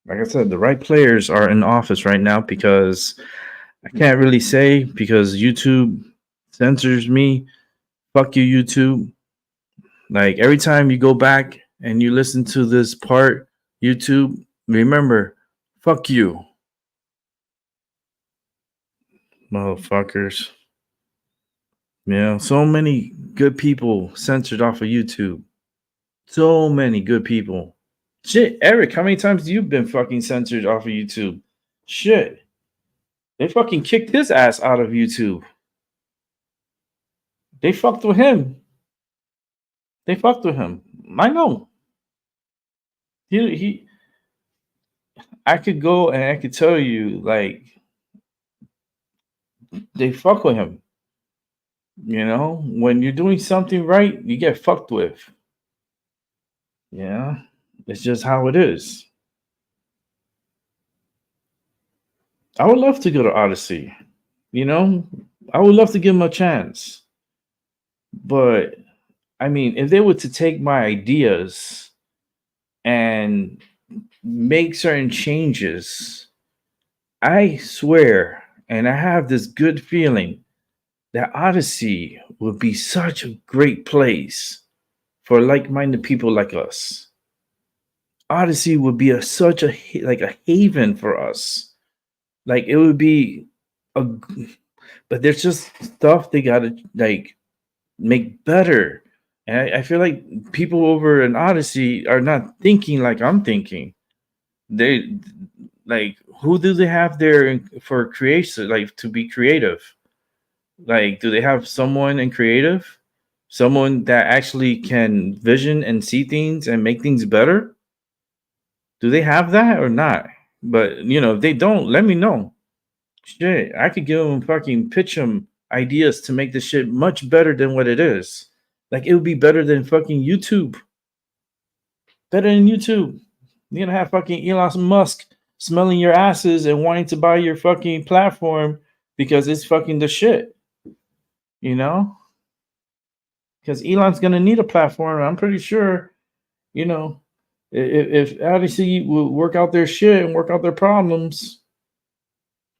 Like I said, the right players are in office right now, because I can't really say, because YouTube censors me. Fuck you, YouTube. Like, every time you go back and you listen to this part, YouTube, remember, fuck you. Motherfuckers. So many good people censored off of YouTube. So many good people. Shit, Eric, how many times have you been fucking censored off of YouTube? Shit. They fucking kicked his ass out of YouTube. They fucked with him. I know. I could go and I could tell you, like, they fuck with him. You know, when you're doing something right, you get fucked with. Yeah, it's just how it is. I would love to go to Odyssey. You know, I would love to give them a chance. But I mean, if they were to take my ideas and make certain changes, I swear, and I have this good feeling that Odyssey would be such a great place for like-minded people like us. Odyssey would be such a like a haven for us. Like it would be a, but there's just stuff they gotta like make better. And I feel like people over in Odyssey are not thinking like I'm thinking. They like who do they have there for creation, like to be creative? Like, do they have someone in creative? Someone that actually can vision and see things and make things better? Do they have that or not? But if they don't, let me know. Shit, I could give them pitch them ideas to make this shit much better than what it is. Like it would be better than fucking YouTube. Better than YouTube. You're gonna have fucking Elon Musk smelling your asses and wanting to buy your fucking platform because it's fucking the shit. Because Elon's gonna need a platform. I'm pretty sure, if Odyssey will work out their shit and work out their problems,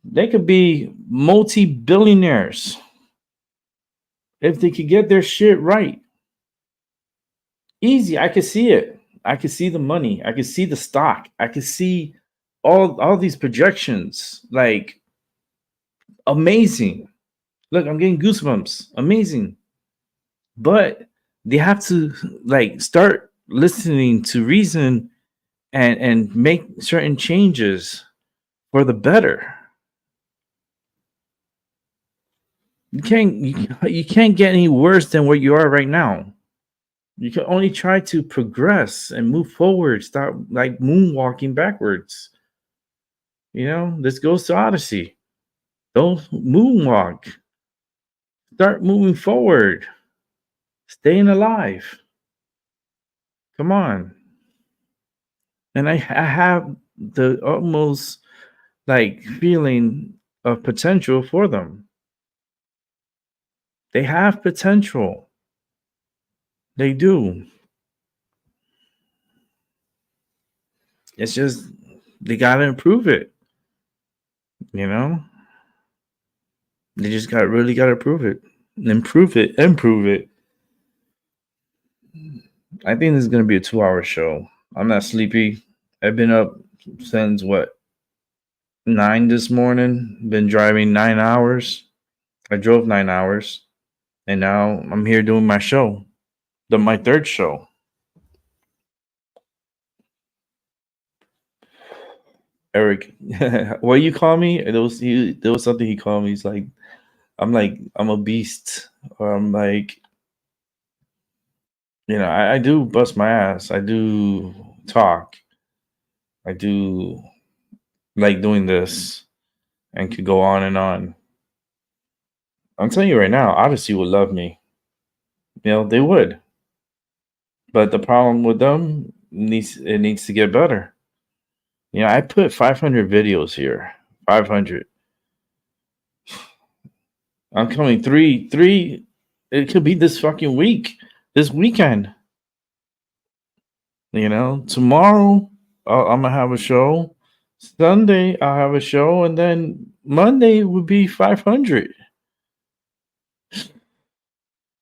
they could be multi-billionaires if they could get their shit right. Easy. I could see it. I could see the money. I could see the stock. I could see all these projections. Like amazing. Look, I'm getting goosebumps. Amazing. But they have to like start listening to reason and make certain changes for the better. You can't get any worse than what you are right now. You can only try to progress and move forward. Stop like moonwalking backwards. This goes to Odyssey. Don't moonwalk. Start moving forward. Staying alive. Come on. And I have the utmost like feeling of potential for them. They have potential. They do. It's just they gotta improve it. They just really gotta improve it. Improve it. I think this is gonna be a 2-hour show. I'm not sleepy. I've been up since 9 this morning. Been driving 9 hours. I drove 9 hours. And now I'm here doing my show. My third show. Eric, what you call me? There was something he called me. He's like, I'm a beast, or I'm like, I do bust my ass. I do talk. I do like doing this, and could go on and on. I'm telling you right now, Odyssey would love me. They would. But the problem with them needs to get better. I put 500 videos here. 500. I'm coming three. It could be this fucking week. This weekend. Tomorrow I'm gonna have a show. Sunday I'll have a show, and then Monday would be 500.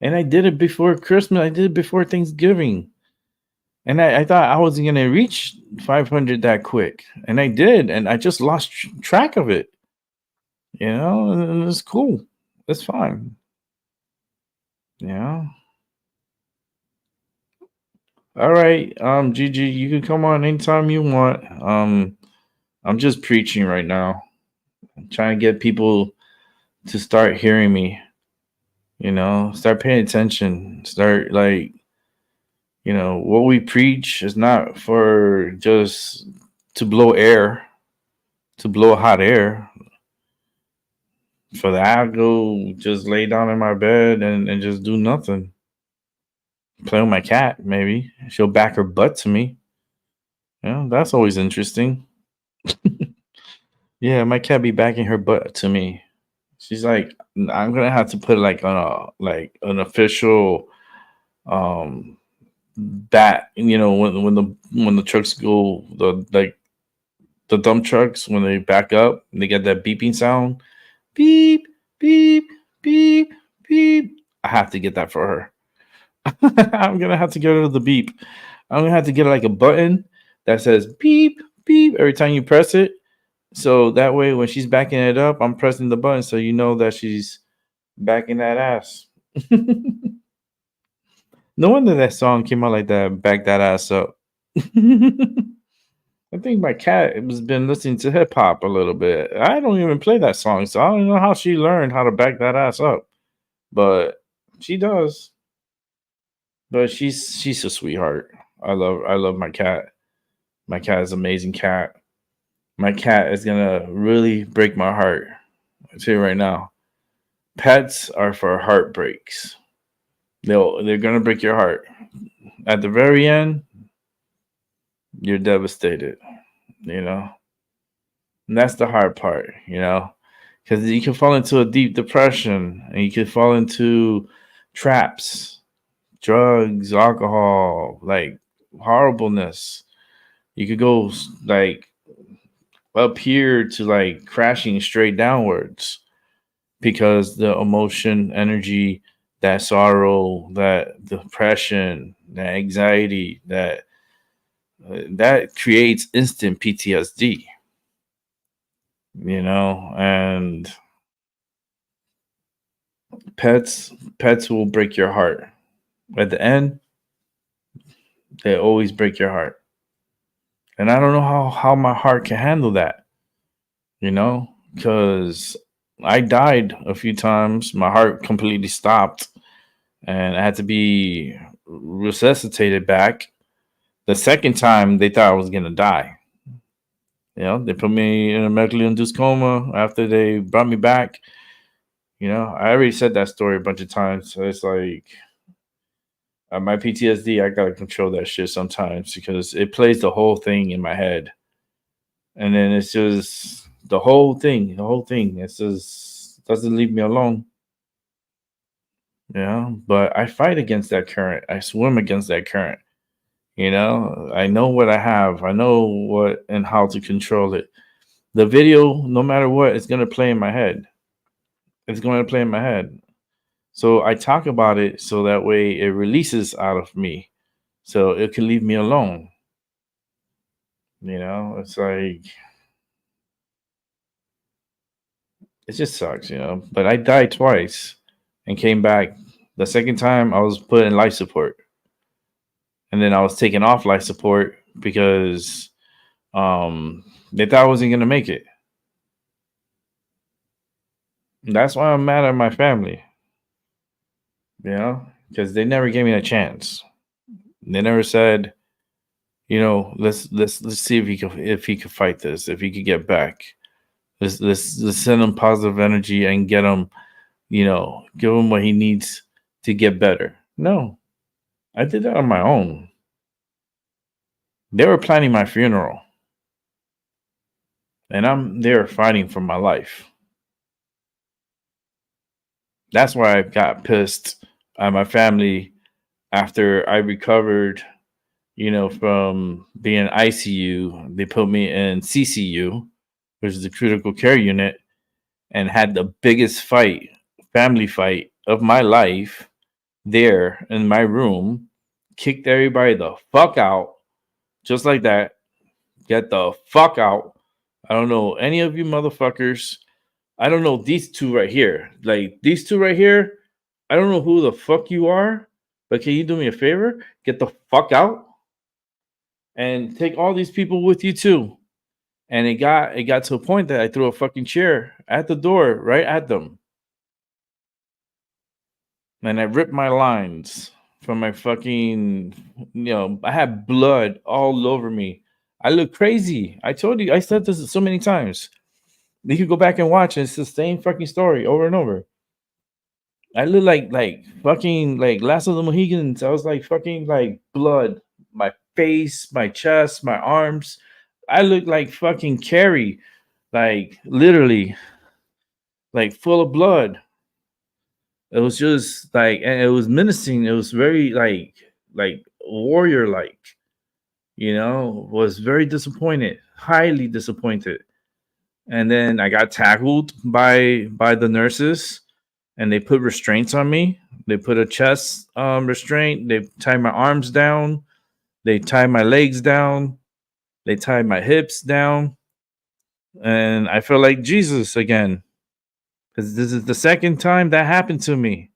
And I did it before Christmas. I did it before Thanksgiving. And I thought I wasn't going to reach 500 that quick. And I did. And I just lost track of it. And it's cool. It's fine. Yeah. All right. Gigi, you can come on anytime you want. I'm just preaching right now. I'm trying to get people to start hearing me. Start paying attention. Start what we preach is not for just to blow hot air. For that, I'll go just lay down in my bed and just do nothing. Play with my cat, maybe. She'll back her butt to me. Yeah, that's always interesting. Yeah, my cat be backing her butt to me. She's like, I'm gonna have to put like on an official bat. When the trucks go the dump trucks when they back up, they get that beeping sound, beep beep beep beep. I have to get that for her. I'm gonna have to get rid of the beep. I'm gonna have to get like a button that says beep beep every time you press it. So that way, when she's backing it up, I'm pressing the button so you know that she's backing that ass. No wonder that song came out like that. Back that ass up. I think my cat has been listening to hip hop a little bit. I don't even play that song, so I don't know how she learned how to back that ass up. But she does. But she's a sweetheart. I love my cat. My cat is an amazing cat. My cat is gonna really break my heart. I'll tell you right now. Pets are for heartbreaks. They're gonna break your heart. At the very end, you're devastated. And that's the hard part. Because you can fall into a deep depression, and you can fall into traps, drugs, alcohol, like horribleness. You could go like up here to like crashing straight downwards because the emotion, energy, that sorrow, that depression, that anxiety, that creates instant PTSD. And pets will break your heart. At the end, they always break your heart. And I don't know how my heart can handle that, because I died a few times. My heart completely stopped and I had to be resuscitated back. The second time, they thought I was going to die. They put me in a medically induced coma after they brought me back. I already said that story a bunch of times. So it's like my PTSD, I got to control that shit sometimes because it plays the whole thing in my head. And then it's just the whole thing. It just doesn't leave me alone. But I fight against that current. I swim against that current. I know what I have. I know what and how to control it. The video, no matter what, it's going to play in my head. It's going to play in my head. So I talk about it so that way it releases out of me. So it can leave me alone. It's like, it just sucks, But I died twice and came back. The second time I was put in life support. And then I was taken off life support because they thought I wasn't going to make it. That's why I'm mad at my family. Because they never gave me a chance. They never said, let's see if he could fight this, if he could get back. Let's send him positive energy and get him, give him what he needs to get better. No. I did that on my own. They were planning my funeral. And I'm there fighting for my life. That's why I got pissed at my family after I recovered, from being in ICU. They put me in CCU, which is the critical care unit, and had the biggest family fight of my life there in my room. Kicked everybody the fuck out. Just like that. Get the fuck out. I don't know any of you motherfuckers. I don't know these two right here. Like these two right here. I don't know who the fuck you are. But can you do me a favor? Get the fuck out. And take all these people with you too. And it got to a point that I threw a fucking chair at the door, right at them. And I ripped my lines from my fucking, I had blood all over me. I look crazy. I told you, I said this so many times. You could go back and watch, and it's the same fucking story over and over. I look like fucking like Last of the Mohicans. I was like fucking like blood. My face, my chest, my arms. I look like fucking Carrie. Like literally, like full of blood. It was just like, and it was menacing. It was very like warrior like. Was very disappointed, highly disappointed. And then I got tackled by the nurses, and they put restraints on me. They put a chest restraint. They tied my arms down. They tied my legs down. They tied my hips down. And I felt like Jesus again, because this is the second time that happened to me.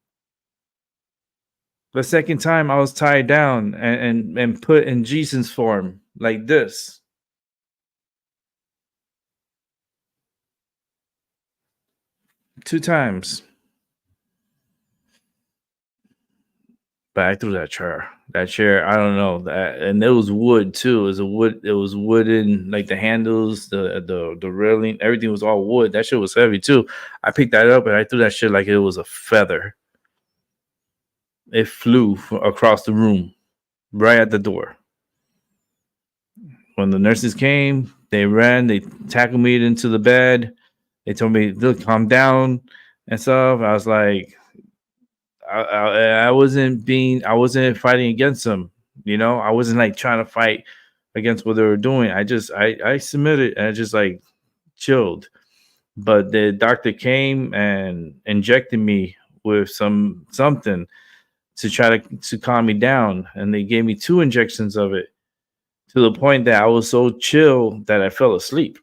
The second time I was tied down and put in Jesus form like this. Two times. But I threw that chair. That chair, I don't know. And it was wood too. It was wooden, like the handles, the railing, everything was all wood. That shit was heavy too. I picked that up and I threw that shit like it was a feather. It flew across the room, right at the door. When the nurses came, they ran, they tackled me into the bed. They told me, look, calm down and stuff. I was like, I wasn't fighting against them. I wasn't like trying to fight against what they were doing. I submitted and I just like chilled. But the doctor came and injected me with something to try to calm me down. And they gave me 2 injections of it, to the point that I was so chill that I fell asleep.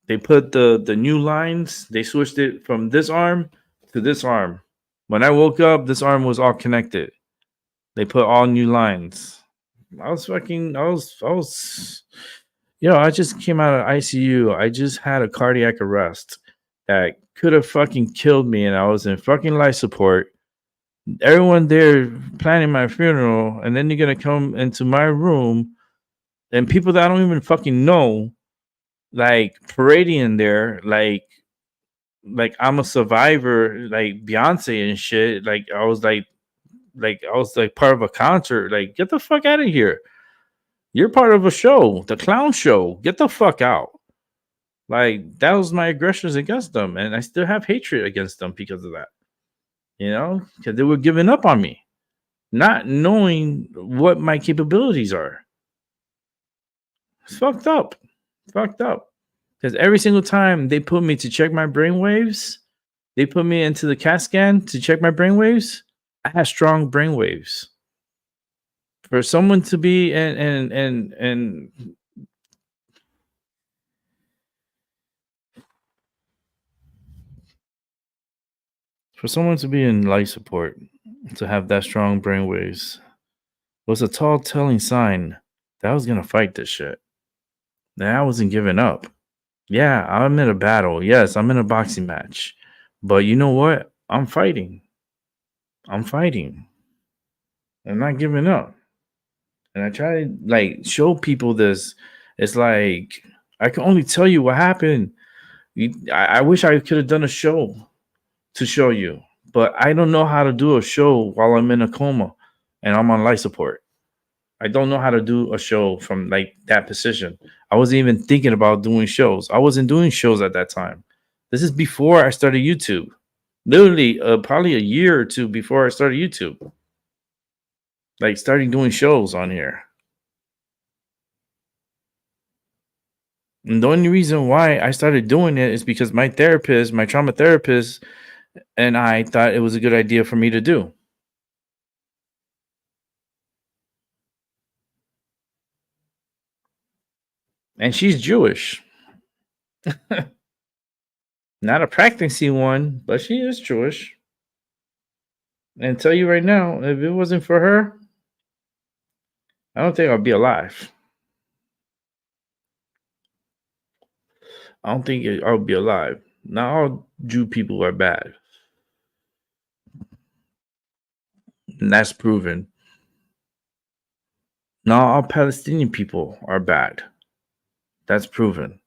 They put the new lines, they switched it from this arm to this arm. When I woke up, this arm was all connected. They put all new lines. I just came out of ICU. I just had a cardiac arrest that could have fucking killed me, and I was in fucking life support. Everyone there planning my funeral, and then you're gonna come into my room, and people that I don't even fucking know, like parading in there, like I'm a survivor, like Beyonce and shit. Like I was like part of a concert. Like, get the fuck out of here. You're part of a show, the clown show. Get the fuck out. Like, that was my aggressions against them, and I still have hatred against them because of that. Because they were giving up on me, not knowing what my capabilities are. It's fucked up. Because every single time they put me to check my brainwaves, they put me into the CAT scan to check my brainwaves, I had strong brainwaves. For someone to be for someone to be in life support, to have that strong brainwaves, was a tall telling sign that I was gonna fight this shit. That I wasn't giving up. Yeah, I'm in a battle. Yes, I'm in a boxing match. But you know what? I'm fighting. I'm not giving up. And I try to like show people this. It's like, I can only tell you what happened. I wish I could have done a show to show you, but I don't know how to do a show while I'm in a coma and I'm on life support. I don't know how to do a show from like that position. I wasn't even thinking about doing shows. I wasn't doing shows at that time. This is before I started YouTube. Literally, probably a year or 2 before I started YouTube. Like, starting doing shows on here. And the only reason why I started doing it is because my trauma therapist, and I thought it was a good idea for me to do. And she's Jewish. Not a practicing one, but she is Jewish. And tell you right now, if it wasn't for her, I don't think I'd be alive. I don't think I would be alive. Not all Jew people are bad. And that's proven. Not all Palestinian people are bad. That's proven.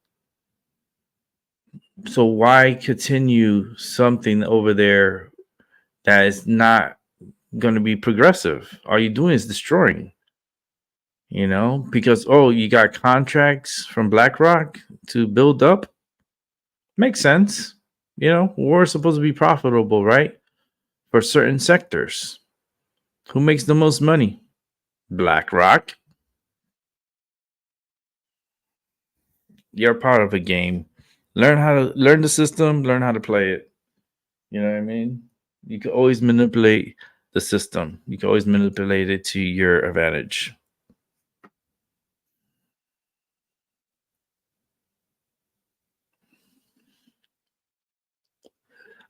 So why continue something over there that is not going to be progressive? All you're doing is destroying. Because you got contracts from BlackRock to build up. Makes sense. War is supposed to be profitable, right? For certain sectors. Who makes the most money? BlackRock. You're part of a game. Learn the system, learn how to play it. You know what I mean? You can always manipulate the system. You can always manipulate it to your advantage.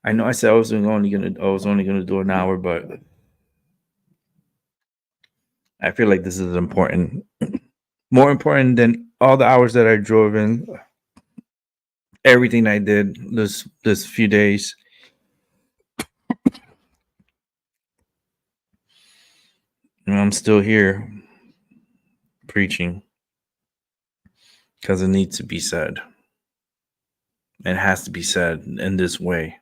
I know I said I was only gonna do an hour, but I feel like this is important. More important than all the hours that I drove in, everything I did this few days. And I'm still here preaching because it needs to be said. It has to be said in this way.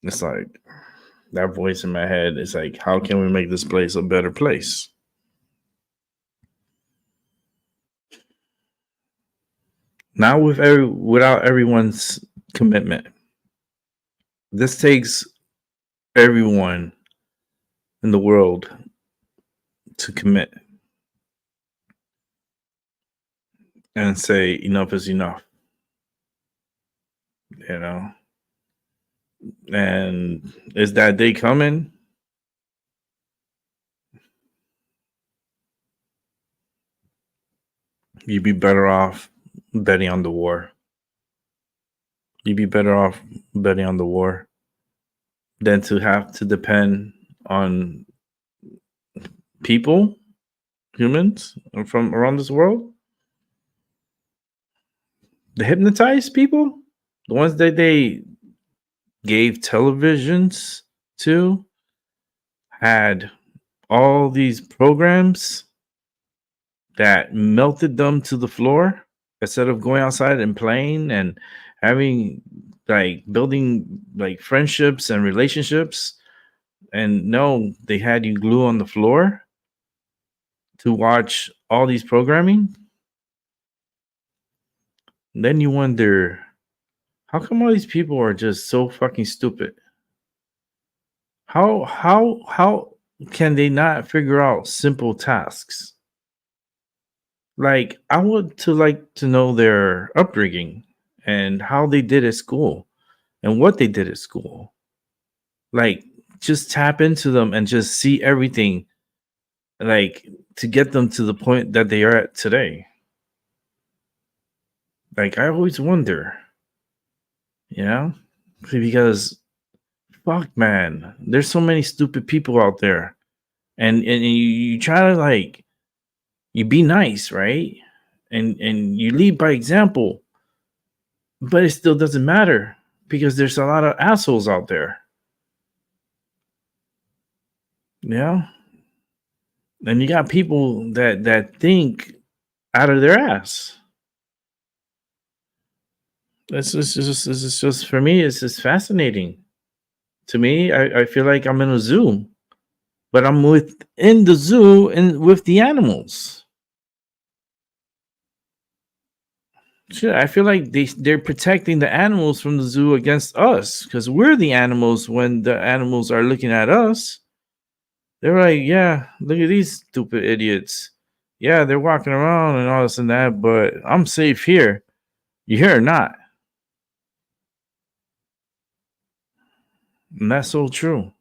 It's like that voice in my head is like, how can we make this place a better place? Not without everyone's commitment. This takes everyone in the world to commit and say enough is enough. And is that day coming? You'd be better off betting on the war. You'd be better off betting on the war than to have to depend on people, humans from around this world. The hypnotized people, the ones that they gave televisions to, had all these programs that melted them to the floor instead of going outside and playing and having building friendships and relationships. And no, they had you glue on the floor to watch all these programming. And then you wonder, how come all these people are just so fucking stupid? How can they not figure out simple tasks? I would like to know their upbringing and how they did at school and what they did at school. Just tap into them and just see everything, to get them to the point that they are at today. I always wonder, because fuck, man, there's so many stupid people out there, and you try to you be nice, right? And you lead by example, but it still doesn't matter because there's a lot of assholes out there. Yeah. And you got people that think out of their ass. This is just for me, it's just fascinating. To me, I feel like I'm in a zoo, but I'm within the zoo and with the animals. Shit, I feel like they're protecting the animals from the zoo against us because we're the animals when the animals are looking at us. They're like, yeah, look at these stupid idiots. Yeah, they're walking around and all this and that, but I'm safe here. You hear or not? And that's so true.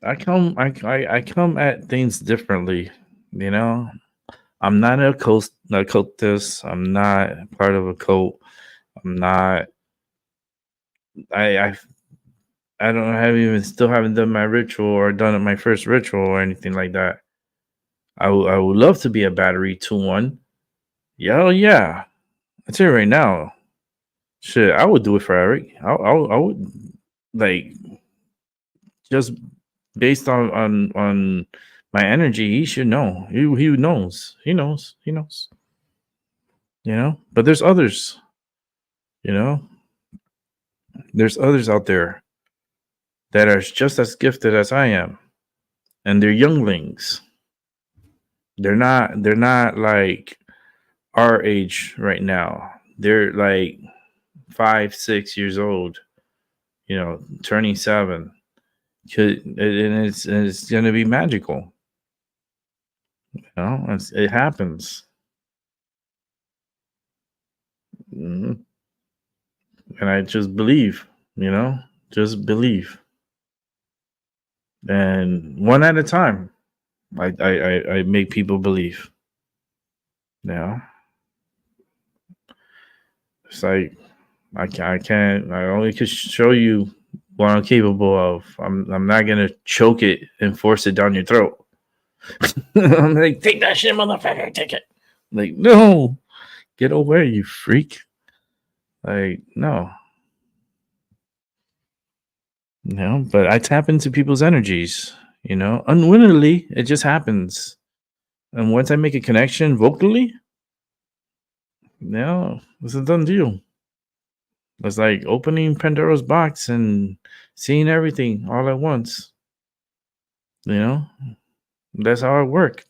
I come at things differently, I'm not a cultist. I'm not part of a cult. I'm not. I haven't done my ritual or done my first ritual or anything like that. I would love to be a battery 2-1, Yo, yeah. I tell you right now, shit, I would do it for Eric. I would like just based on my energy. He should know. He knows. He knows. He knows. You know. But there's others. You know. There's others out there that are just as gifted as I am, and they're younglings. They're not like our age right now. They're like 5, 6 years old. You know, turning 7. And it's gonna be magical. You know, it happens. Mhm. And I just believe. You know, just believe. And one at a time, I make people believe. You know, it's like I can't. I only can show you what I'm capable of. I'm not gonna choke it and force it down your throat. I'm like, take that shit, motherfucker, take it. Like, no, get away, you freak. Like, no. You know, but I tap into people's energies, you know, unwittingly, it just happens. And once I make a connection vocally, yeah, it's a done deal. It's like opening Pandora's box and seeing everything all at once. You know, that's how it works.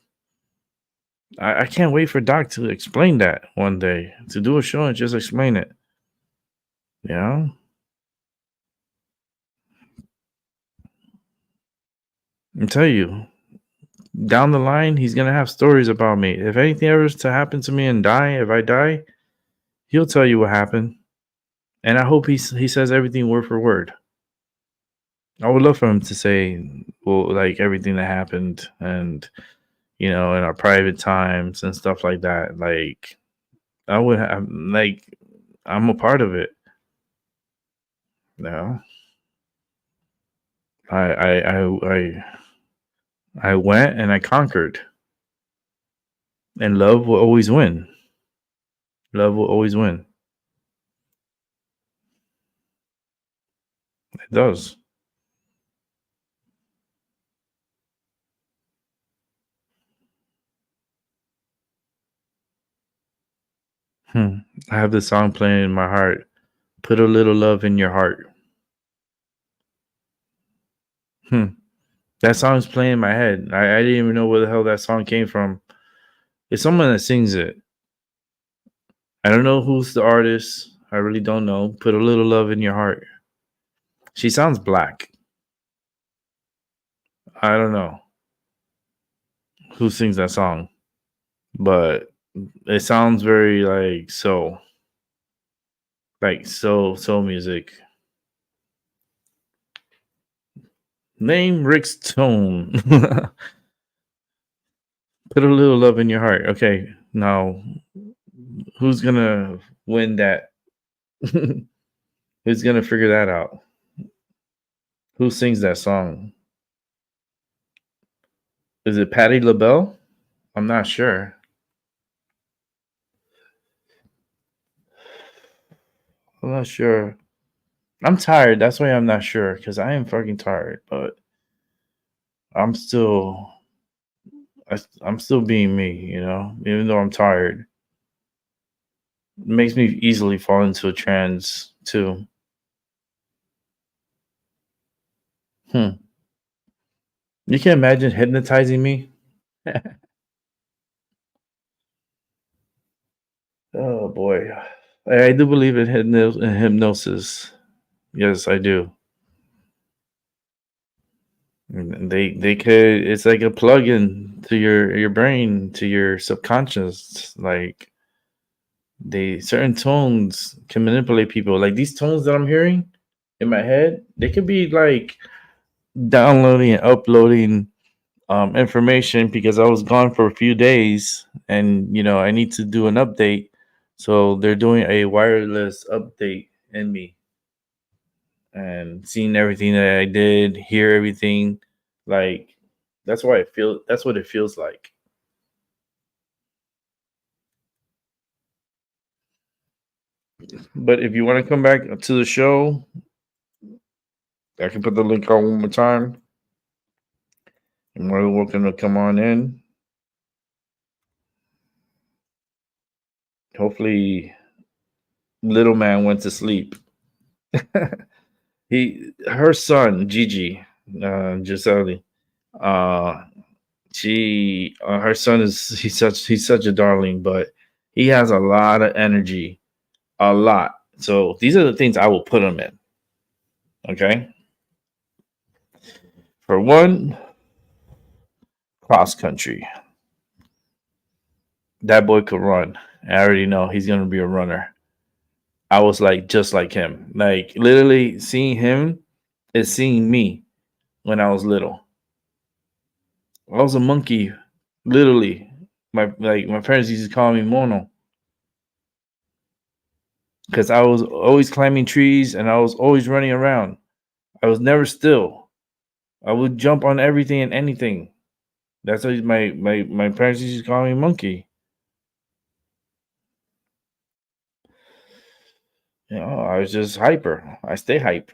I can't wait for Doc to explain that one day, to do a show and just explain it. You know? I tell you, down the line, he's gonna have stories about me. If anything ever is to happen to me and die, if I die, he'll tell you what happened. And I hope he says everything word for word. I would love for him to say, well, like everything that happened and, you know, in our private times and stuff like that. Like, I would have, like, I'm a part of it. You know? I went and I conquered. And love will always win. Love will always win. It does. I have this song playing in my heart. Put a little love in your heart. That song's playing in my head. I didn't even know where the hell that song came from. It's someone that sings it. I don't know who's the artist. I really don't know. Put a little love in your heart. She sounds black. I don't know who sings that song, but it sounds very like soul music. Name Rick Stone. Put a little love in your heart. Okay, now who's gonna win that? Who's gonna figure that out? Who sings that song? Is it Patti LaBelle? I'm not sure. I'm not sure. I'm tired. That's why I'm not sure, because I am fucking tired. But I'm still being me, you know, even though I'm tired. It makes me easily fall into a trance too. You can imagine hypnotizing me? Oh boy. I do believe in hypnosis. Yes, I do. They could, it's like a plug-in to your brain, to your subconscious. Like, they certain tones can manipulate people. Like these tones that I'm hearing in my head, they could be like downloading and uploading information because I was gone for a few days, and you know I need to do an update. So they're doing a wireless update in me and seeing everything that I did, hear everything. Like, that's why I feel. That's what it feels like. But if you want to come back to the show, I can put the link on one more time. You're more than welcome to come on in. Hopefully, little man went to sleep. Her son Gigi, Gisele, her son he's such a darling, but he has a lot of energy, a lot. So these are the things I will put him in. Okay. For one, cross country. That boy could run. I already know he's gonna be a runner. I was like just like him. Like literally seeing him is seeing me when I was little. I was a monkey, literally. My parents used to call me Mono. Because I was always climbing trees and I was always running around. I was never still. I would jump on everything and anything. That's why my parents used to call me Monkey. You know, I was just hyper. I stay hype.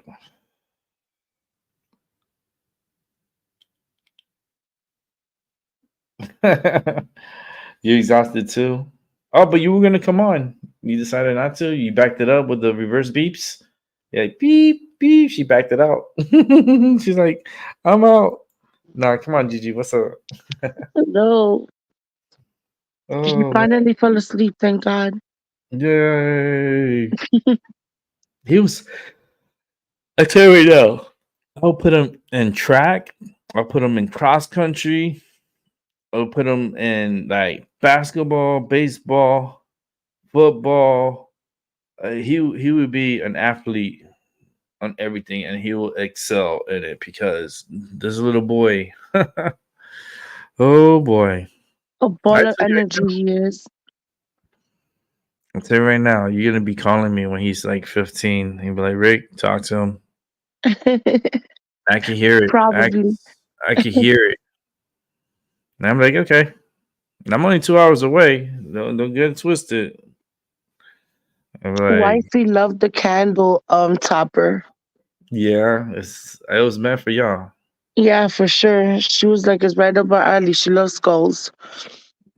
You exhausted too? Oh, but you were gonna come on. You decided not to. You backed it up with the reverse beeps. You're like beep beep. She backed it out. She's like, I'm out. Nah, come on, Gigi. What's up? Hello. Oh, He finally fell asleep. Thank God. yay! He was. I tell you right now. I'll put him in track. I'll put him in cross country. I'll put him in like basketball, baseball, football. He would be an athlete on everything, and he will excel in it because this little boy. Oh boy! A ball of energy he is. I'll tell you right now, you're gonna be calling me when he's like 15. He'll be like, Rick, talk to him. I can hear it. Probably. I can hear it. And I'm like, okay. And I'm only 2 hours away. Don't get it twisted. I'm like, Wifey loved the candle topper. yeah, it was meant for y'all. Yeah, for sure. She was like, it's right up our alley. She loves skulls.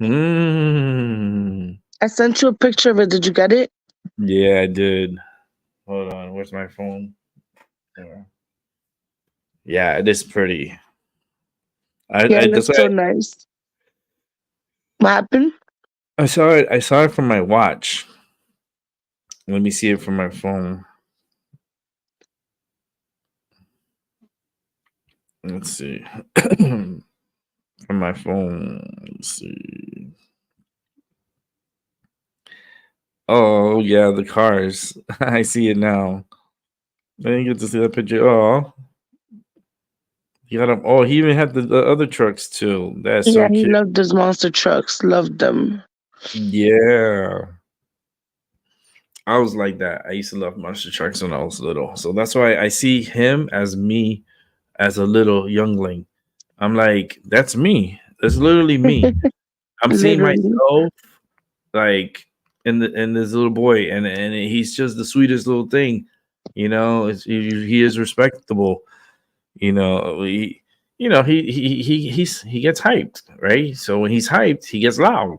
Mm. I sent you a picture of it. Did you get it? Yeah, I did. Hold on. Where's my phone? Yeah, it is pretty. It looks so nice. What happened? I saw it from my watch. Let me see it from my phone. Let's see. From my phone. Let's see. Oh yeah, the cars. I see it now. I didn't get to see that picture. Oh, he got them. Oh, he even had the other trucks too. That's so he cute. loved those monster trucks. Loved them. Yeah. I was like that. I used to love monster trucks when I was little. So that's why I see him as me as a little youngling. I'm like, that's me. That's literally me. I'm seeing myself like in this little boy, and he's just the sweetest little thing. You know, he is respectable. You know, he gets hyped, right? So when he's hyped, he gets loud.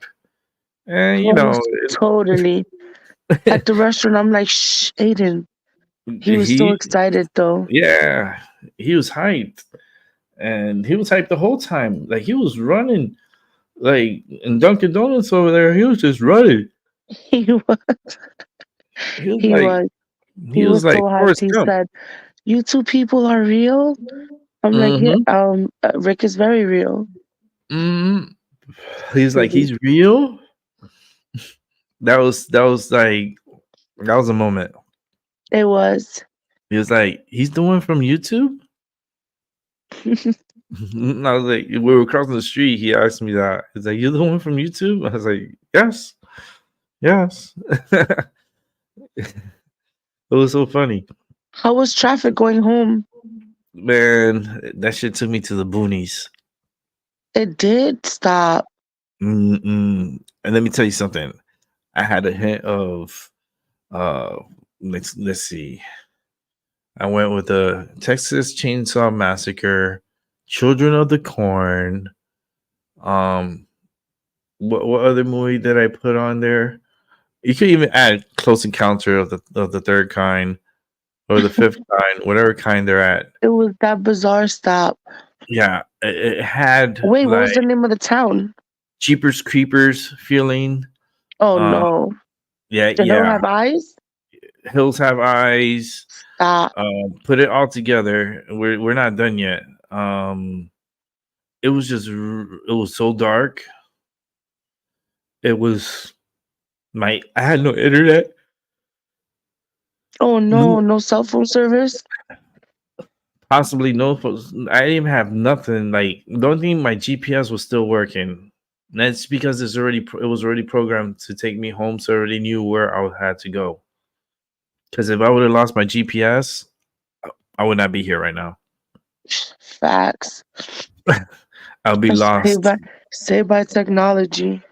And you know, totally. At the restaurant, I'm like, shh, Aiden. He was so excited though. Yeah, he was hyped. And he was hyped the whole time. Like he was running like in Dunkin' Donuts over there. He was just running. He was. He was like, so hyped. He said, "You two people are real." I'm like, yeah, Rick is very real. He's like, he's real. That was a moment. It was. He was like, he's the one from YouTube. I was like, we were crossing the street. He asked me that. He's like, you're the one from YouTube? I was like, yes. It was so funny. How was traffic going home? Man, that shit took me to the boonies. It did stop. And let me tell you something. I had a hint of Uh, let's see. I went with the Texas Chainsaw Massacre, Children of the Corn. What other movie did I put on there? You could even add Close Encounter of the Third Kind or the Fifth Kind, whatever kind they're at. It was That Bizarre Stop. Yeah, it had. Wait, what was the name of the town? Jeepers Creepers feeling. Oh no! Yeah, Did Hills Have Eyes? Hills Have Eyes. Stop. Put it all together. We're not done yet. It was so dark. It was I had no internet. Oh no, no cell phone service. Possibly no. I didn't even have nothing. Like the only thing, my GPS was still working. And that's because it was already programmed to take me home, so I already knew where I had to go. Because if I would have lost my GPS, I would not be here right now. Facts. I'll be lost. Saved by technology.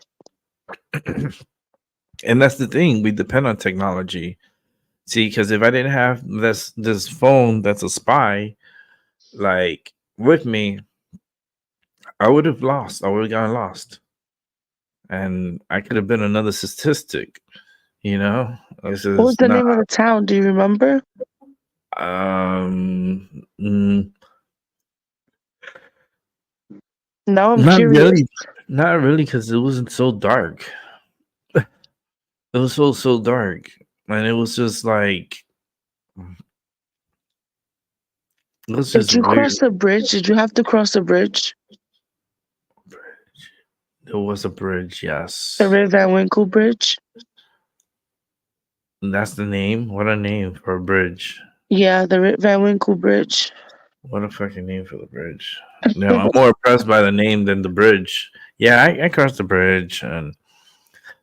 And that's the thing. We depend on technology. See, because if I didn't have this phone that's a spy, like with me, I would have lost. I would have gotten lost. And I could have been another statistic, you know? What was the name of the town? Do you remember? Now I'm curious. Not really, because it wasn't so dark. It was so dark. And it was just like... Did you cross the bridge? Did you have to cross the bridge? There was a bridge, yes. The Rip Van Winkle Bridge? That's the name? What a name for a bridge. Yeah, the Rip Van Winkle Bridge. What a fucking name for the bridge. No, I'm more impressed by the name than the bridge. Yeah, I crossed the bridge, and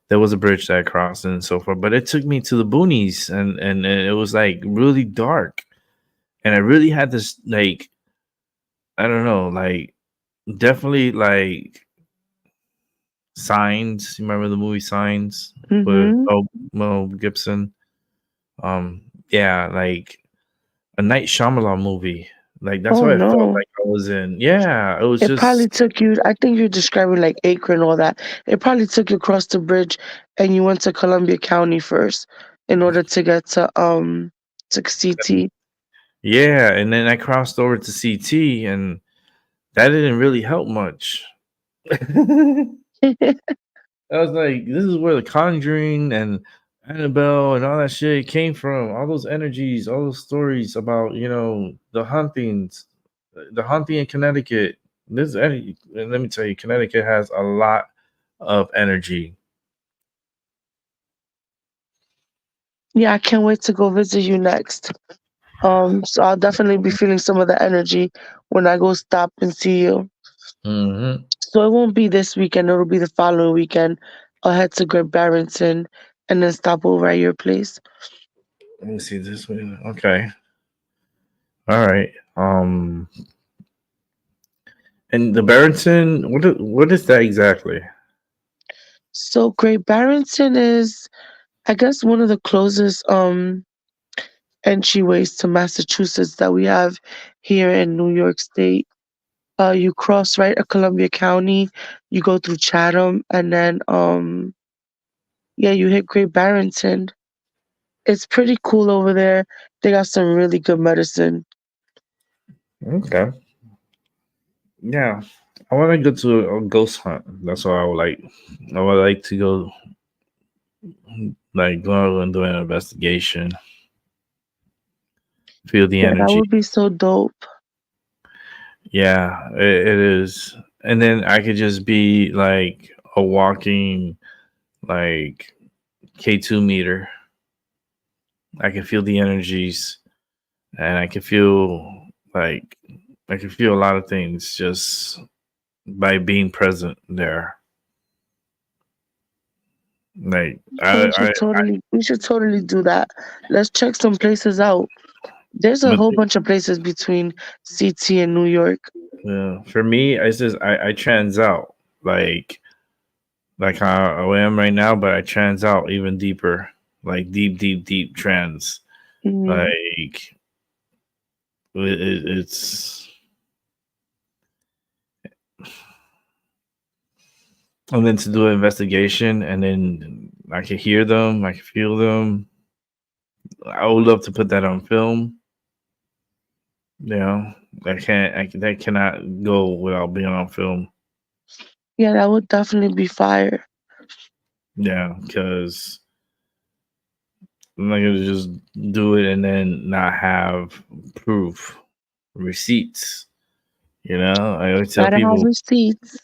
there was a bridge that I crossed and so forth. But it took me to the boonies, and it was like really dark. And I really had this, like, I don't know, like, definitely like Signs. You remember the movie Signs with Mel Gibson? Yeah, like a Night Shyamalan movie. Like that's what I felt like I was in. Yeah, it was. It probably took you. I think you're describing like Acre and all that. It probably took you across the bridge, and you went to Columbia County first in order to get to CT. Yeah, and then I crossed over to CT, and that didn't really help much. I was like, this is where The Conjuring and Annabelle and all that shit came from. All those energies, all those stories about, you know, the haunting in Connecticut. This energy, and let me tell you, Connecticut has a lot of energy. Yeah, I can't wait to go visit you next. So I'll definitely be feeling some of the energy when I go stop and see you. Mm-hmm. So it won't be this weekend. It'll be the following weekend. I'll head to Great Barrington and then stop over at your place. Let me see this way. Okay. All right. And the Barrington, what is that exactly? So Great Barrington is, I guess, one of the closest entryways to Massachusetts that we have here in New York State. You cross right at Columbia County, you go through Chatham, and then you hit Great Barrington. It's pretty cool over there. They got some really good medicine. Okay. Yeah. I want to go to a ghost hunt. That's what I would like. I would like to go, like, go and do an investigation. Feel the energy. That would be so dope. Yeah, it is. And then I could just be like a walking, like, K2 meter. I can feel the energies, and I can feel like I can feel a lot of things just by being present there. Like we should totally do that. Let's check some places out. There's a whole bunch of places between CT and New York. Yeah, for me, I trans out like how I am right now, but I trans out even deeper. like deep trance. Like it's, and then to do an investigation, and then I can hear them, I can feel them. I would love to put that on film. You know, that cannot go without being on film. Yeah, that would definitely be fire. Yeah, because I'm not gonna just do it and then not have proof, receipts. You know, I always tell Gotta have people, receipts.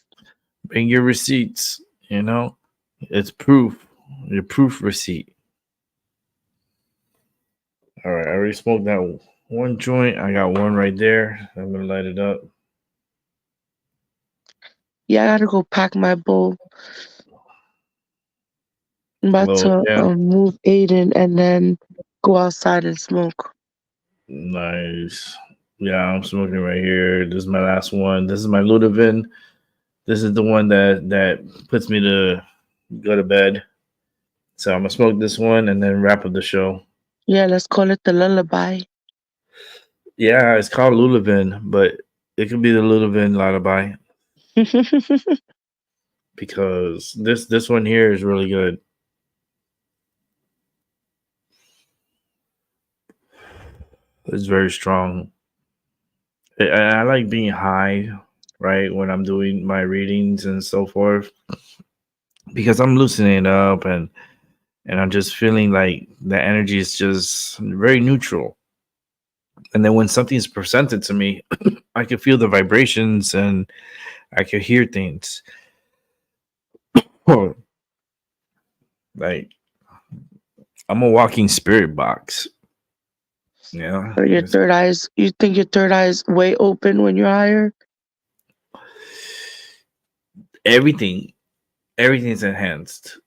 bring your receipts. You know, it's proof, your proof receipt. All right, I already smoked that one joint. I got one right there. I'm gonna light it up. Yeah, I gotta go pack my bowl. I'm about to move Aiden and then go outside and smoke. Nice. Yeah, I'm smoking right here. This is my last one. This is my Ludovin. This is the one that puts me to go to bed. So I'm gonna smoke this one and then wrap up the show. Yeah, let's call it the lullaby. Yeah, it's called Ludovin, but it could be the Ludovin lullaby because this one here is really good. It's very strong. I like being high, right, when I'm doing my readings and so forth, because I'm loosening up and I'm just feeling like the energy is just very neutral. And then when something is presented to me, I can feel the vibrations and I can hear things. Like I'm a walking spirit box. Yeah. Or your third eyes, you think your third eye is way open when you're higher? Everything's enhanced.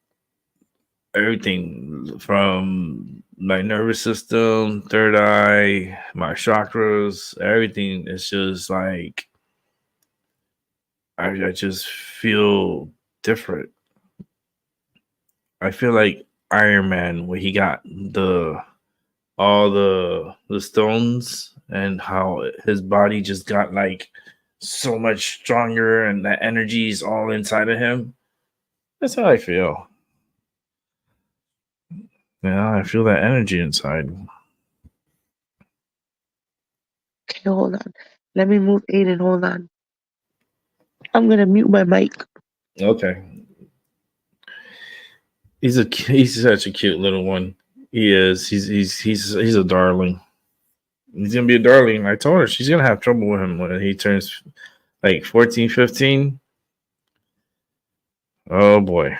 Everything from my nervous system, third eye, my chakras, everything is just like I just feel different. I feel like Iron Man when he got all the stones and how his body just got like so much stronger and that energy is all inside of him. That's how I feel. Yeah, I feel that energy inside. Okay, hold on. Let me move Aiden. Hold on. I'm gonna mute my mic. Okay. He's such a cute little one. He is. He's a darling. He's gonna be a darling. I told her she's gonna have trouble with him when he turns like 14, 15. Oh boy.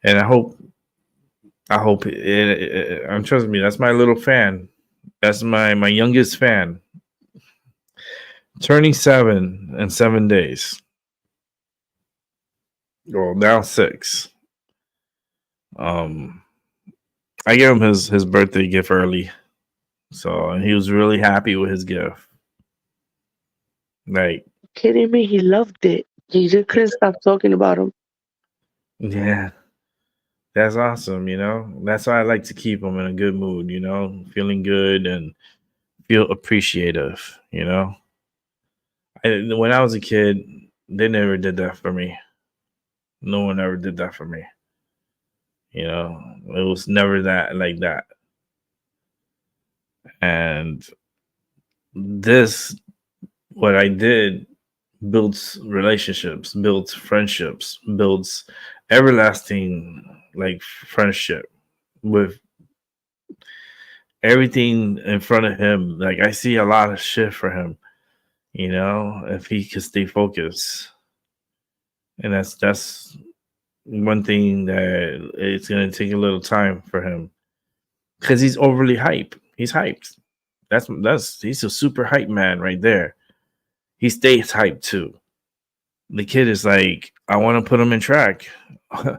And I hope and trust me, that's my little fan. That's my youngest fan. Turning 7 in 7 days. Well, now 6. I gave him his birthday gift early. So he was really happy with his gift. Like, kidding me? He loved it. He just couldn't stop talking about him. Yeah. That's awesome, you know. That's why I like to keep him in a good mood, you know, feeling good and feel appreciative, you know. When I was a kid, they never did that for me. No one ever did that for me. You know, it was never that like that. And this, what I did, builds relationships, builds friendships, builds everlasting like friendship with everything in front of him. Like I see a lot of shit for him, you know, if he could stay focused. And that's one thing that it's gonna take a little time for him. Because he's overly hype. He's hyped. He's a super hype man right there. He stays hyped too. The kid is like, I want to put him in track. I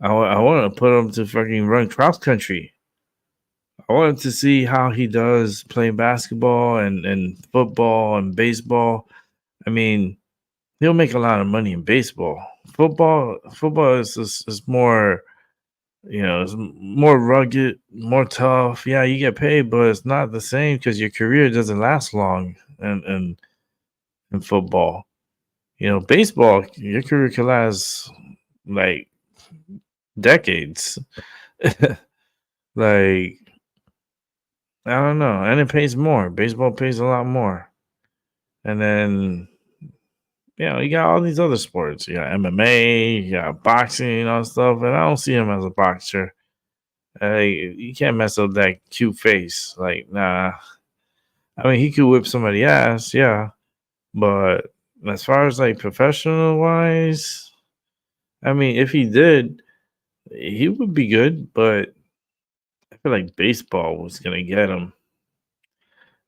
want to put him to fucking run cross country. I wanted to see how he does playing basketball and football and baseball. I mean, he'll make a lot of money in baseball. Football is more It's more rugged, more tough. Yeah, you get paid, but it's not the same because your career doesn't last long in football. Baseball, your career can last like decades. Like, I don't know. And it pays more. Baseball pays a lot more. And then, you got all these other sports. You got MMA, you got boxing, all stuff. And I don't see him as a boxer. You can't mess up that cute face. Like, nah. I mean, he could whip somebody ass, yeah. But as far as like professional wise, I mean, if he did, he would be good. But I feel like baseball was gonna get him.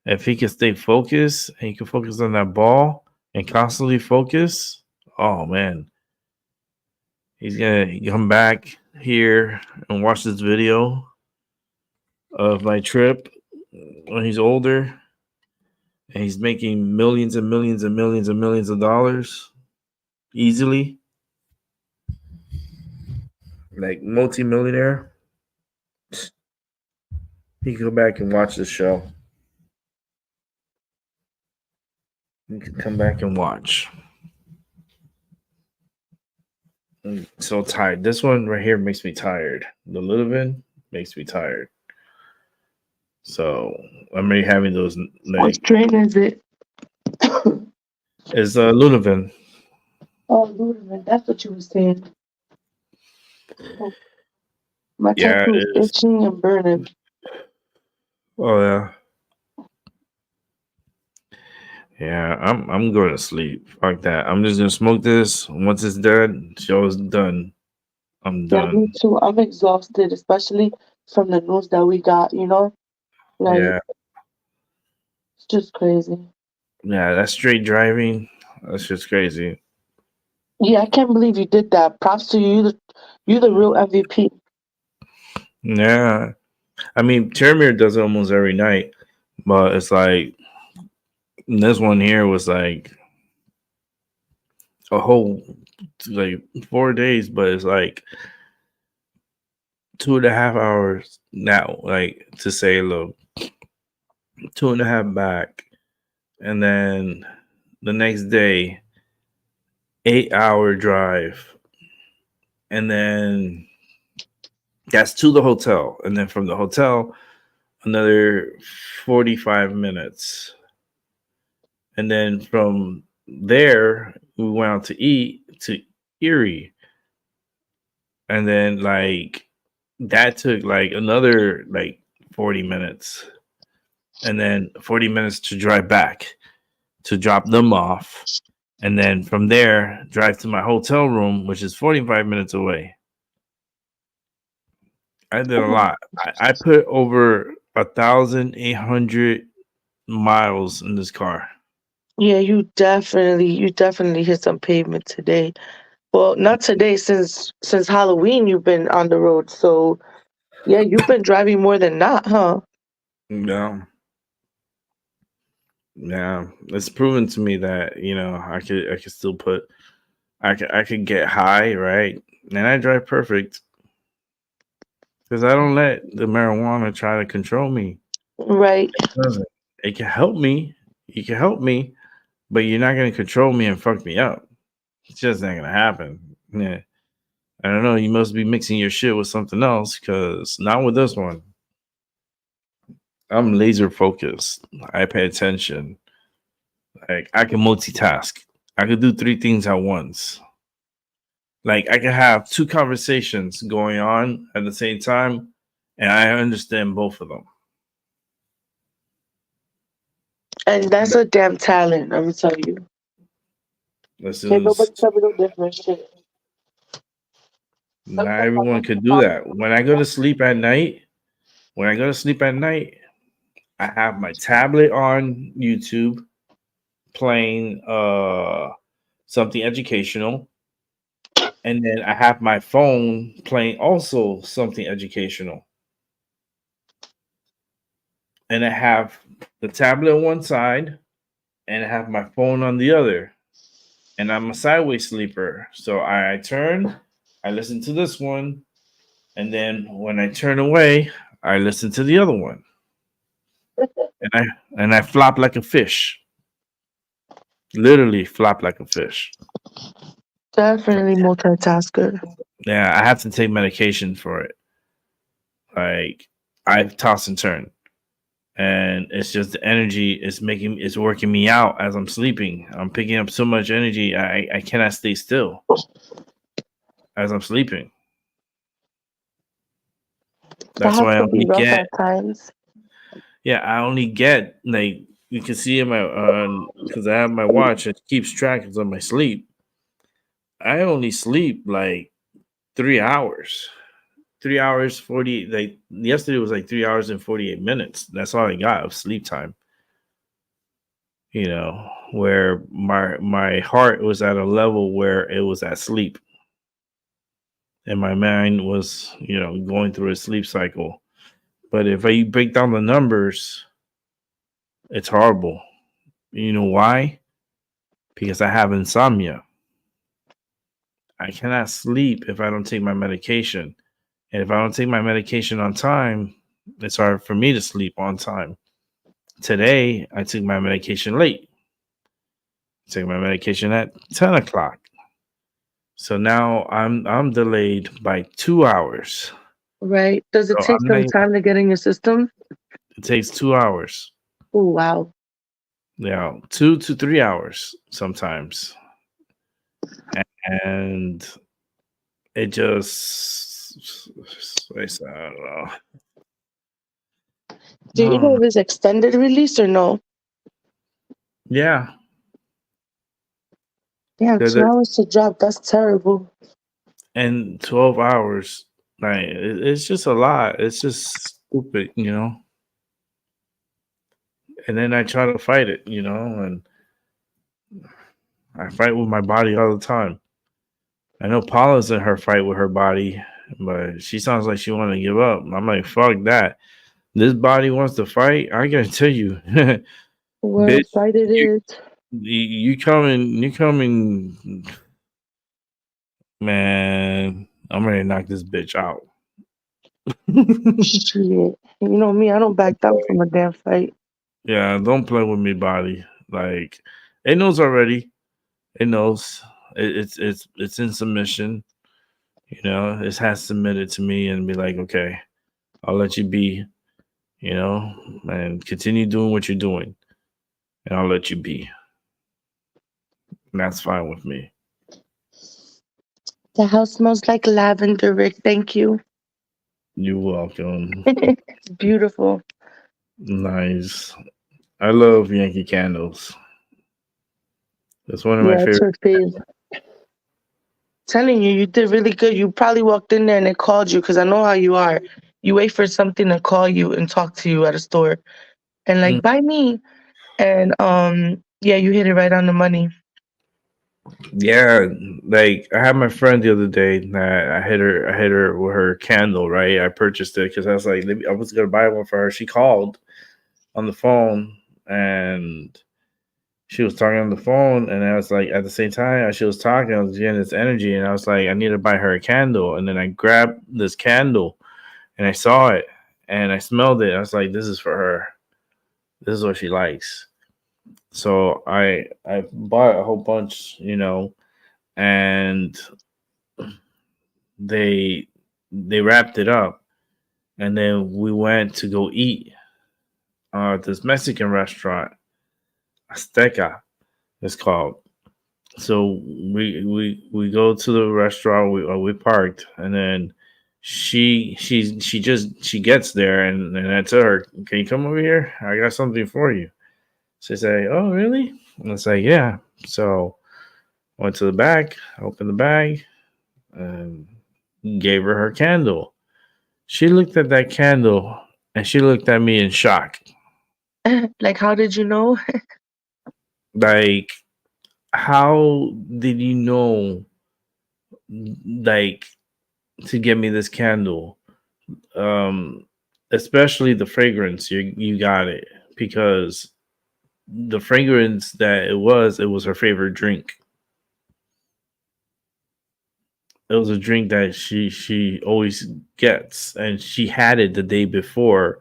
If he could stay focused and he could focus on that ball and constantly focus, oh man, he's gonna come back here and watch this video of my trip when he's older and he's making millions and millions and millions and millions of dollars easily, like multi-millionaire. He can go back and watch the show. You can come back and watch. I'm so tired. This one right here makes me tired. The Ludovan makes me tired. So I'm already having those. What strain is it? It's Ludovan. Oh, Ludovan. That's what you were saying. Oh, my Yeah, tattoo is itching and burning. Oh yeah. Yeah, I'm going to sleep. Fuck that. I'm just gonna smoke this. Once it's done, show's done. I'm done. Yeah, me too. I'm exhausted, especially from the news that we got, Like, Yeah. it's just crazy. Yeah, that's straight driving. That's just crazy. Yeah, I can't believe you did that. Props to you. You're the real MVP. Yeah. I mean, Terramir does it almost every night, but it's like this one here was like a whole 4 days, but it's like 2.5 hours now, like to say, look, 2.5 back, and then the next day, 8-hour drive, and then that's to the hotel, and then from the hotel, another 45 minutes. And then from there, we went out to eat to Erie. And then that took another 40 minutes. And then 40 minutes to drive back to drop them off. And then from there, drive to my hotel room, which is 45 minutes away. I did a lot. I put over 1,800 miles in this car. Yeah, you definitely hit some pavement today. Well, not today, since Halloween you've been on the road. So yeah, you've been driving more than not, huh? Yeah. Yeah. It's proven to me that, I could still I could get high, right? And I drive perfect. Because I don't let the marijuana try to control me. Right. It doesn't. It can help me. You can help me, but you're not going to control me and fuck me up. It's just not going to happen. Yeah. I don't know. You must be mixing your shit with something else, because not with this one. I'm laser focused. I pay attention. Like, I can multitask. I could do 3 things at once. Like, I can have 2 conversations going on at the same time, and I understand both of them. And that's a damn talent, I'm gonna tell you. Can't nobody tell me no different shit. Not everyone could do that. When I go to sleep at night, I have my tablet on YouTube playing something educational, and then I have my phone playing also something educational. And I have the tablet on one side, and I have my phone on the other. And I'm a sideways sleeper. So I turn, I listen to this one, And then when I turn away, I listen to the other one. And I flop like a fish. Literally flop like a fish. Definitely multitasker. Yeah, I have to take medication for it. Like I toss and turn. And it's just the energy is working me out as I'm sleeping. I'm picking up so much energy. I cannot stay still as I'm sleeping. That That's has why I to be only rough get at times. yeah, I only get like you can see in my because I have my watch, it keeps track of my sleep. I only sleep like 3 hours. 3 hours 40 like yesterday was like 3 hours and 48 minutes. That's all I got of sleep time. You know, where my heart was at a level where it was at sleep. And my mind was, going through a sleep cycle. But if I break down the numbers, it's horrible. You know why? Because I have insomnia. I cannot sleep if I don't take my medication. And if I don't take my medication on time, it's hard for me to sleep on time. Today, I took my medication late. I took my medication at 10 o'clock. So now I'm delayed by 2 hours. Right. Does it So take some time to get in your system? It takes 2 hours. Oh, wow. Yeah, 2 to 3 hours sometimes. And it just, I don't know. Do you know if it's extended release or no? Yeah. Damn, There's 2 hours to drop. That's terrible. And 12 hours, like it's just a lot. It's just stupid, And then I try to fight it, and I fight with my body all the time. I know Paula's in her fight with her body, but she sounds like she want to give up. I'm like, fuck that. This body wants to fight. I gotta tell you, What bitch, fight it is. you coming, man. I'm ready to knock this bitch out. Shit. You know me, I don't back down from a damn fight. Yeah, don't play with me, body. Like it knows already. It knows. It's in submission. It has submitted to me and be like, okay, I'll let you be, and continue doing what you're doing, and I'll let you be. And that's fine with me. The house smells like lavender, Rick. Thank you. You're welcome. It's beautiful. Nice. I love Yankee Candles. That's one of my It's favorite. her favorite. Telling you, you did really good. You probably walked in there and they called you because I know how you are. You wait for something to call you and talk to you at a store, and like, buy me, and yeah, you hit it right on the money. Yeah, like I had my friend the other day that I hit her with her candle, right? I purchased it because I was like, I was gonna buy one for her. She called on the phone and she was talking on the phone, and I was like, at the same time as she was talking, I was getting this energy, and I was like, I need to buy her a candle. And then I grabbed this candle and I saw it and I smelled it. I was like, this is for her. This is what she likes. So I bought a whole bunch, and they wrapped it up, and then we went to go eat at this Mexican restaurant, Azteca, it's called. So we go to the restaurant. We parked, and then she gets there, and I tell her, "Can you come over here? I got something for you." She say, "Oh, really?" And I say, "Yeah." So went to the back, opened the bag, and gave her candle. She looked at that candle and she looked at me in shock. Like, how did you know? Like, how did you know, like, to get me this candle? Especially the fragrance. You got it because the fragrance that it was her favorite drink. it was a drink that she always gets, and she had it the day before,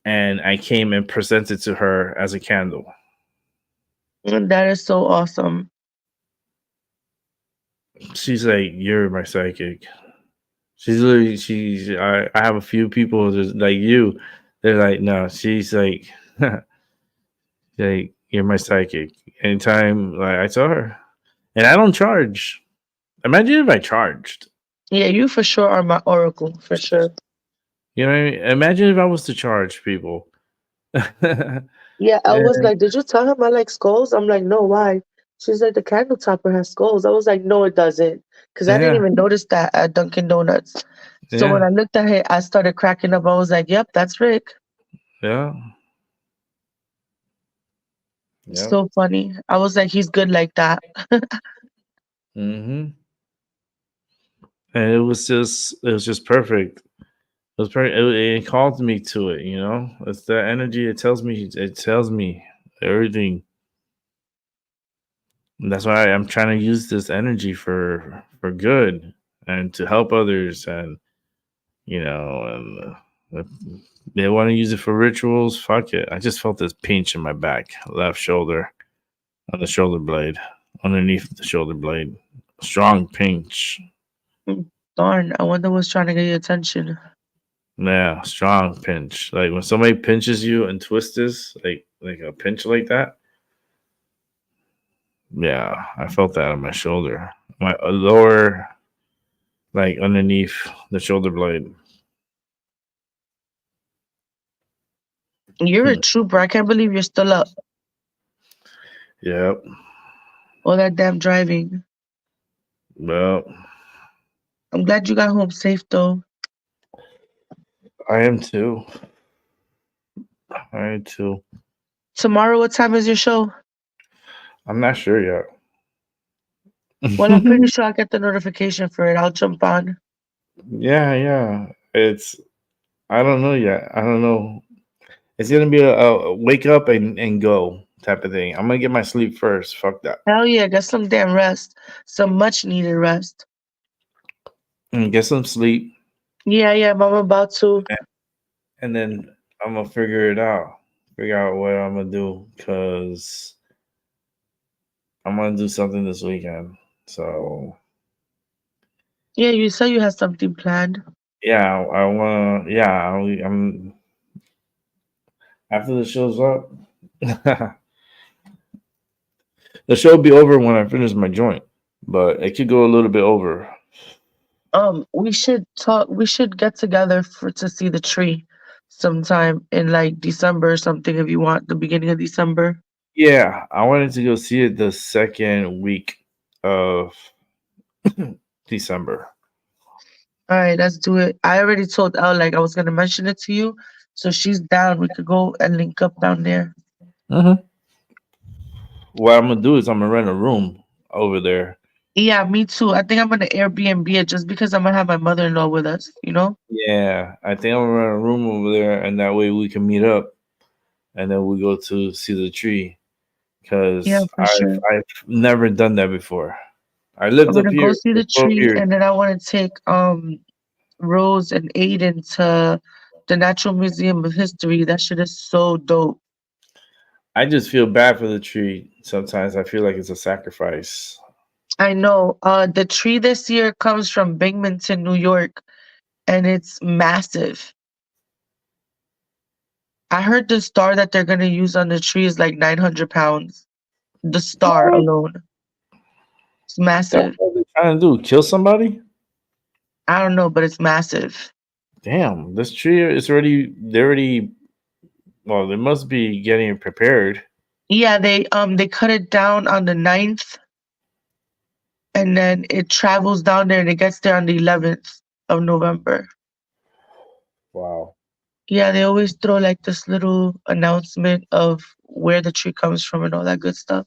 and I came and presented to her as a candle. That is so awesome. She's like, "You're my psychic." She's literally I have a few people just like you. They're like, no, she's like, like you're my psychic. Anytime like I tell her, and I don't charge. Imagine if I charged. Yeah, you for sure are my oracle, for sure. You know what I mean? Imagine if I was to charge people. Yeah, I Yeah, was like, did you tell him I like skulls? I'm like, no, why? She's like, the candle topper has skulls. I was like, no, it doesn't. Because I didn't yeah, even notice that at Dunkin' Donuts. So when yeah, I looked at it, I started cracking up. I was like, yep, that's Rick. yeah, yeah. So funny. I was like, he's good like that. Mm-hmm. And it was just perfect. It was perfect. It called me to it. You know, it's the energy. It tells me everything. And that's why I'm trying to use this energy for good and to help others, and you know, and if they want to use it for rituals. Fuck it. I just felt this pinch in my back, left shoulder, on the shoulder blade, underneath the shoulder blade. Strong pinch. Darn, I wonder what's trying to get your attention. Yeah, strong pinch. Like when somebody pinches you and twists this, like a pinch like that. Yeah, I felt that on my shoulder, my lower, like underneath the shoulder blade. You're a Hmm. trooper. I can't believe you're still up. Yep. All that damn driving. Well, I'm glad you got home safe though. I am too. I am too. Tomorrow, what time is your show? I'm not sure yet. Well, I'm pretty sure I'll get the notification for it. I'll jump on. Yeah, yeah. I don't know yet. I don't know. It's gonna be a wake up and go type of thing. I'm gonna get my sleep first. Fuck that. Hell yeah, get some damn rest. Some much needed rest. And get some sleep, Yeah, yeah, I'm about to. and then I'm gonna figure it out. Figure out what I'm gonna do, because I'm gonna do something this weekend. So Yeah, you said you had something planned. yeah, I wanna. Yeah, I'm after the show's up. The show will be over when I finish my joint, but it could go a little bit over. We should talk. We should get together for to see the tree sometime in like December or something if you want, the beginning of December. Yeah, I wanted to go see it the second week of December. All right, let's do it. I already told Elle like I was gonna mention it to you, so she's down. We could go and link up down there. Mm-hmm. What I'm gonna do is I'm gonna rent a room over there. Yeah, me too. I think I'm gonna Airbnb it just because I'm gonna have my mother-in-law with us, you know? Yeah, I think I'm gonna rent a room over there, and that way we can meet up, and then we go to see the tree. Because Yeah, for sure. I've never done that before. I I'm lived up gonna go here see for the 12 tree years. and then I wanna take Rose and Aiden to the Natural Museum of History. That shit is so dope. I just feel bad for the tree. Sometimes I feel like it's a sacrifice. I know. The tree this year comes from Binghamton, New York, and it's massive. I heard the star that they're gonna use on the tree is like 900 pounds. The star What? alone. It's That's massive. what they're trying to do. Kill somebody? I don't know, but it's massive. Damn, this tree is already. They already. Well, they must be getting it prepared. Yeah, they cut it down on the 9th, and then it travels down there and it gets there on the 11th of November. Wow. Yeah, they always throw like this little announcement of where the tree comes from and all that good stuff.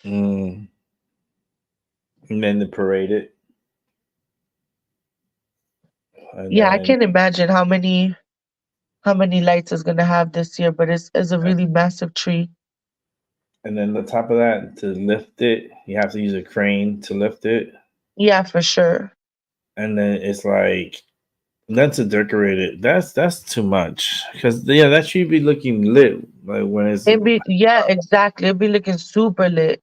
Mm. And then they parade it. And Yeah, I then can't imagine how many lights it's gonna have this year, but it's a really massive tree. and then the top of that, to lift it, you have to use a crane to lift it. Yeah, for sure. And then it's like then to decorate it, that's too much. Because yeah, that should be looking lit like when it's Yeah, exactly. It'd be looking super lit.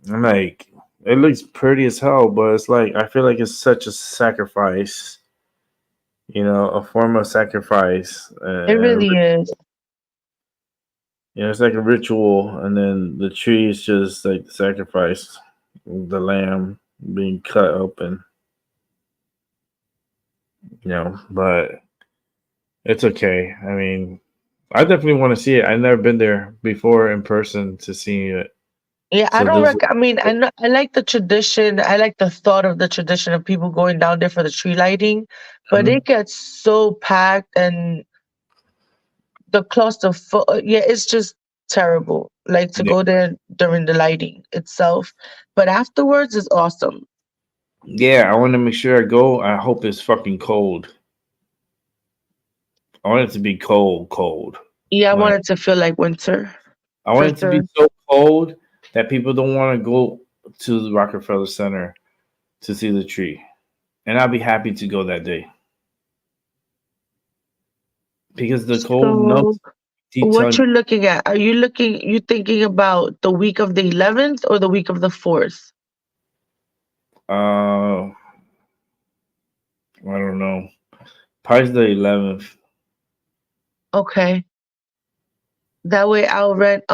I'm like it looks pretty as hell, but it's like I feel like it's such a sacrifice, a form of sacrifice. It really is. It's like a ritual, and then the tree is just like the sacrifice, the lamb being cut open. But it's okay. I mean, I definitely want to see it. I've never been there before in person to see it. Yeah, I So don't this, I mean, I like the tradition. I like the thought of the tradition of people going down there for the tree lighting, but it gets so packed and the yeah, it's just terrible. Like to yeah, go there during the lighting itself, but afterwards is awesome. yeah, I want to make sure I go. I hope it's fucking cold. I want it to be cold, cold. Yeah, I want Like it to feel like winter I for want it to be sure. so cold that people don't want to go to the Rockefeller Center to see the tree, and I'll be happy to go that day because the cold So, numbs deep what down. you're looking at? You thinking about the week of the 11th or the week of the 4th? I don't know. Probably the 11th. Okay. That way I'll rent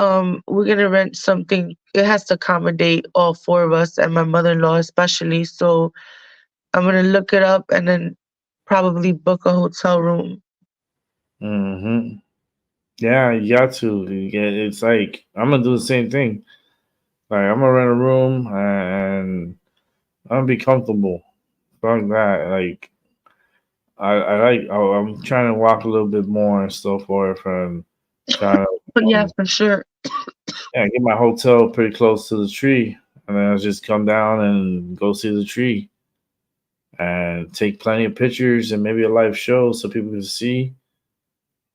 we're gonna rent something. It has to accommodate all four of us and my mother-in-law especially. So I'm gonna look it up and then probably book a hotel room. Mm-hmm. Yeah, you got to. It's like I'm gonna do the same thing. Like I'm gonna rent a room and I'm gonna be comfortable. Fuck that. Like I'm trying to walk a little bit more and so forth, and trying But to yeah, for sure. get my hotel pretty close to the tree, and then I'll just come down and go see the tree and take plenty of pictures and maybe a live show so people can see.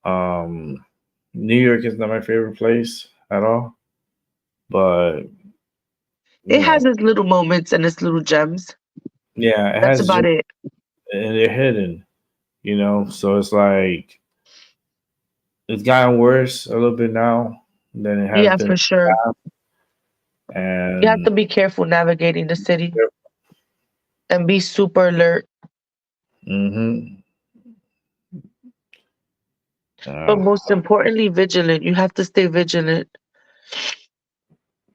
Um, New York is not my favorite place at all, but It you know, has its little moments and its little gems. yeah, it That's has about gems it. and they're hidden, So it's like it's gotten worse a little bit now than it has Yeah, been, for sure. You have to and be careful navigating the city and be super alert. hmm But uh, most importantly, vigilant. You have to stay vigilant.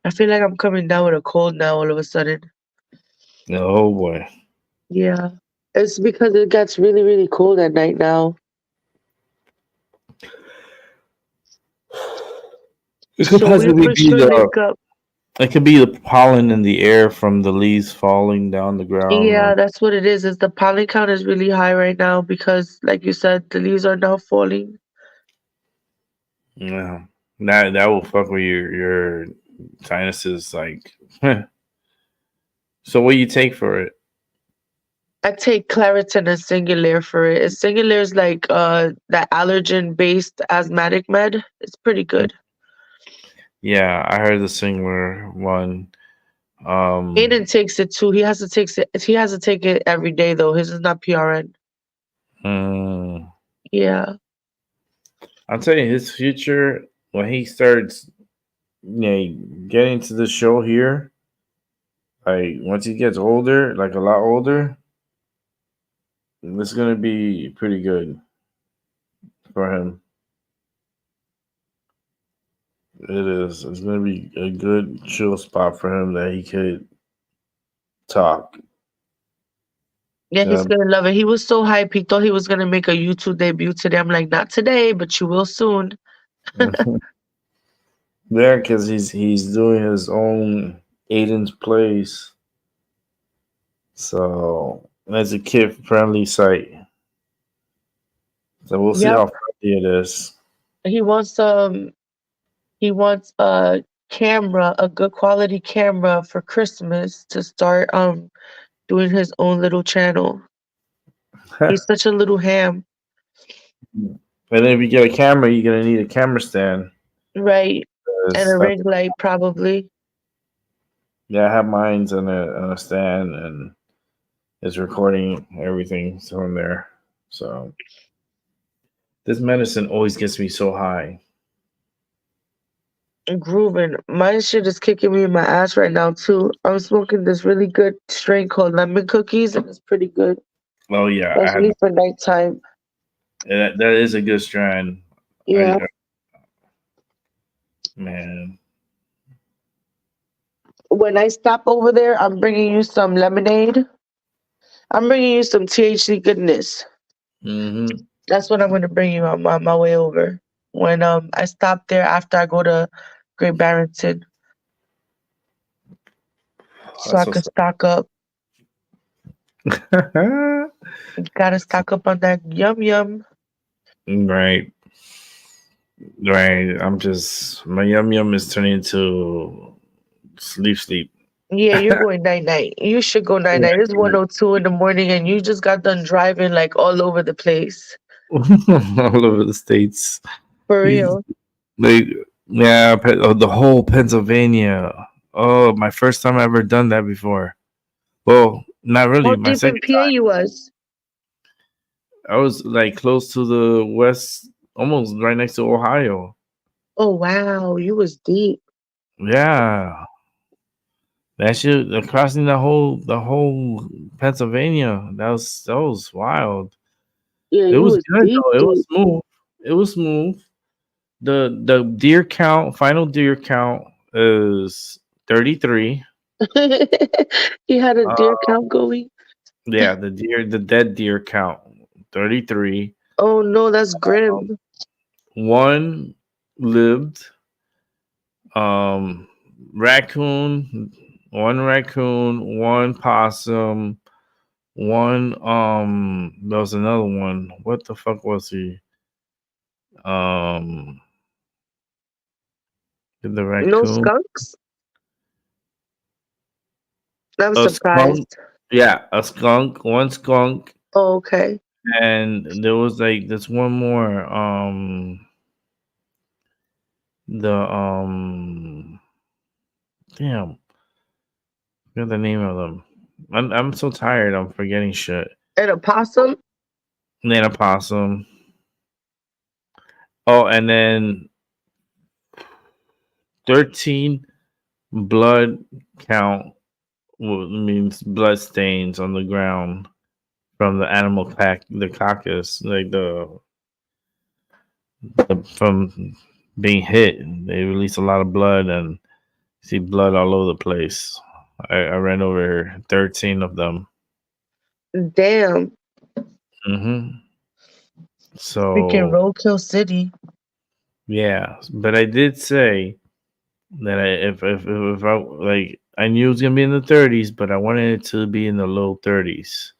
I feel like I'm coming down with a cold now all of a sudden. oh boy, Yeah. It's because it gets really, really cold at night now. it could So we'll possibly for be sure the link up. it could be the pollen in the air from the leaves falling down the ground. Yeah, that's what it is the pollen count is really high right now because like you said, the leaves are now falling. Yeah, that will fuck with your sinuses. Like, so what do you take for it? I take Claritin and Singulair for it. Singulair is like that allergen based asthmatic med. It's pretty good. Yeah, I heard the singular one. Aiden takes it too. He has to take it every day though. His is not PRN. mm, Yeah. I'll tell you his future when he starts, getting to the show here. Like once he gets older, like a lot older, it's gonna be pretty good for him. It is. It's gonna be a good chill spot for him that he could talk. Yeah, he's Um, gonna love it. He was so hype. He thought he was gonna make a YouTube debut today. I'm like, not today, but you will soon. yeah, because he's doing his own Aiden's Place, so it's a kid friendly site. So we'll see Yep. how friendly it is. He wants a camera, a good quality camera for Christmas to start doing his own little channel. He's such a little ham. And then if you get a camera, you're gonna need a camera stand. Right. And 'Cause a ring light probably. Yeah, I have mines on a stand, and it's recording everything from there. So this medicine always gets me so high. Grooving. My shit is kicking me in my ass right now too. I'm smoking this really good strain called lemon cookies, and it's pretty good, Oh yeah, I had especially for nighttime. that is a good strand. Yeah. Man. When I stop over there, I'm bringing you some lemonade. I'm bringing you some THC goodness. Mm-hmm. That's what I'm gonna bring you on my way over. When I stop there after I go to Great Barrington, so I That's can what's stock up. up. Gotta stock up on that yum yum. Right. Right. I'm just my yum yum is turning into sleep. Yeah, you're going night night. You should go night night. It's 1:02 in the morning, and you just got done driving like all over the place. All over the states. For These- real. They yeah, the whole Pennsylvania. Oh, my first time I ever done that before. Well, not really. How My deep in second PA time. you was? I was like close to the west, almost right next to Ohio. Oh wow, you was deep. Yeah. That shit crossing the whole Pennsylvania. That was wild. Yeah, It you was was good deep though. It was deep. smooth. It was smooth. The deer count, final deer count is 33. You had a deer Uh, count going. yeah, the dead deer count 33. Oh no, that's grim. One lived. Um, raccoon, one possum, one there was another one. What the fuck was he? Um, the No raccoon, skunks? I'm a skunk. surprised. Yeah, a skunk, one skunk, Oh, okay. and there was like this one more. The damn, forget the name of them. I'm so tired. I'm forgetting shit. And a possum? And then a possum. Oh, and then 13 blood count means blood stains on the ground from the animal the carcass, like from being hit. They release a lot of blood and see blood all over the place. I ran over 13 of them. Damn. Hmm. Freaking So Roadkill City. yeah, but I did say that if I like, I knew it was gonna be in the 30s, but I wanted it to be in the low 30s.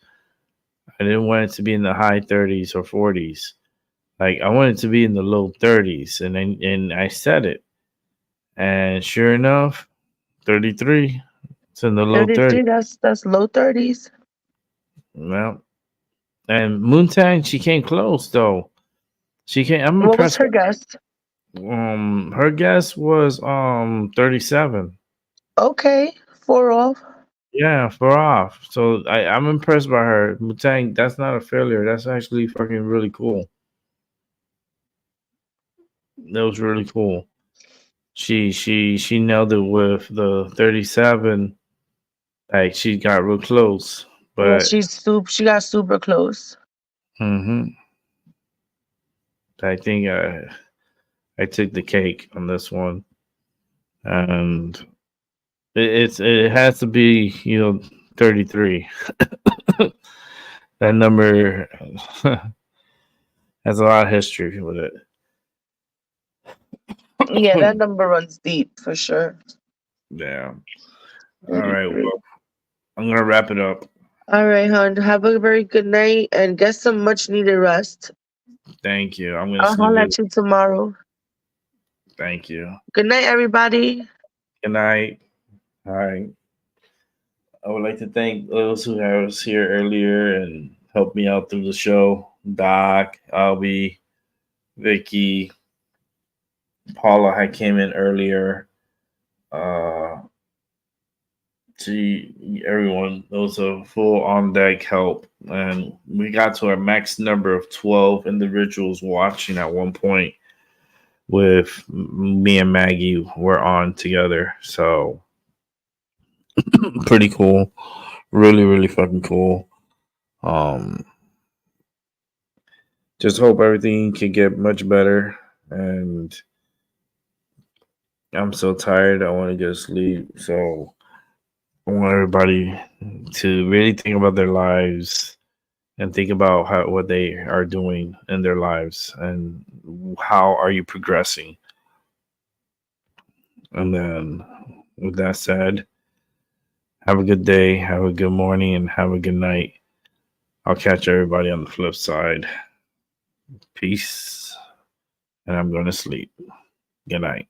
I didn't want it to be in the high 30s or 40s. Like I wanted it to be in the low 30s, and I said it, and sure enough, 33. It's in the low 30s. 33, that's low 30s. Well, and Moontang, she came close though. She came. I'm What was impressed. her guess? Her guess was 37. Okay, 4 off. Yeah, for off. So I'm impressed by her. Mutang, that's not a failure. That's actually fucking really cool. That was really cool. She nailed it with the 37. Like she got real close. Yeah, But she got super close. hmm I think I took the cake on this one. And it has to be, 33. That number has a lot of history with it. Yeah, that number runs deep for sure. Yeah. All right. 33. Well, I'm gonna wrap it up. All right, hon. Have a very good night and get some much needed rest. Thank you. I'm gonna I'll sleep holler good. at you tomorrow. Thank you. Good night, everybody. Good night. All right. I would like to thank those who was here earlier and helped me out through the show. Doc, Albie, Vicky, Paula had came in earlier. to everyone. Those are full on deck help. And we got to our max number of 12 individuals watching at one point with me and Maggie were on together. So pretty cool. Really, really fucking cool. Just hope everything can get much better. And I'm so tired. I want to go to sleep. So I want everybody to really think about their lives and think about what they are doing in their lives and how are you progressing. And then with that said, have a good day, have a good morning, and have a good night. I'll catch everybody on the flip side. Peace. And I'm going to sleep. Good night.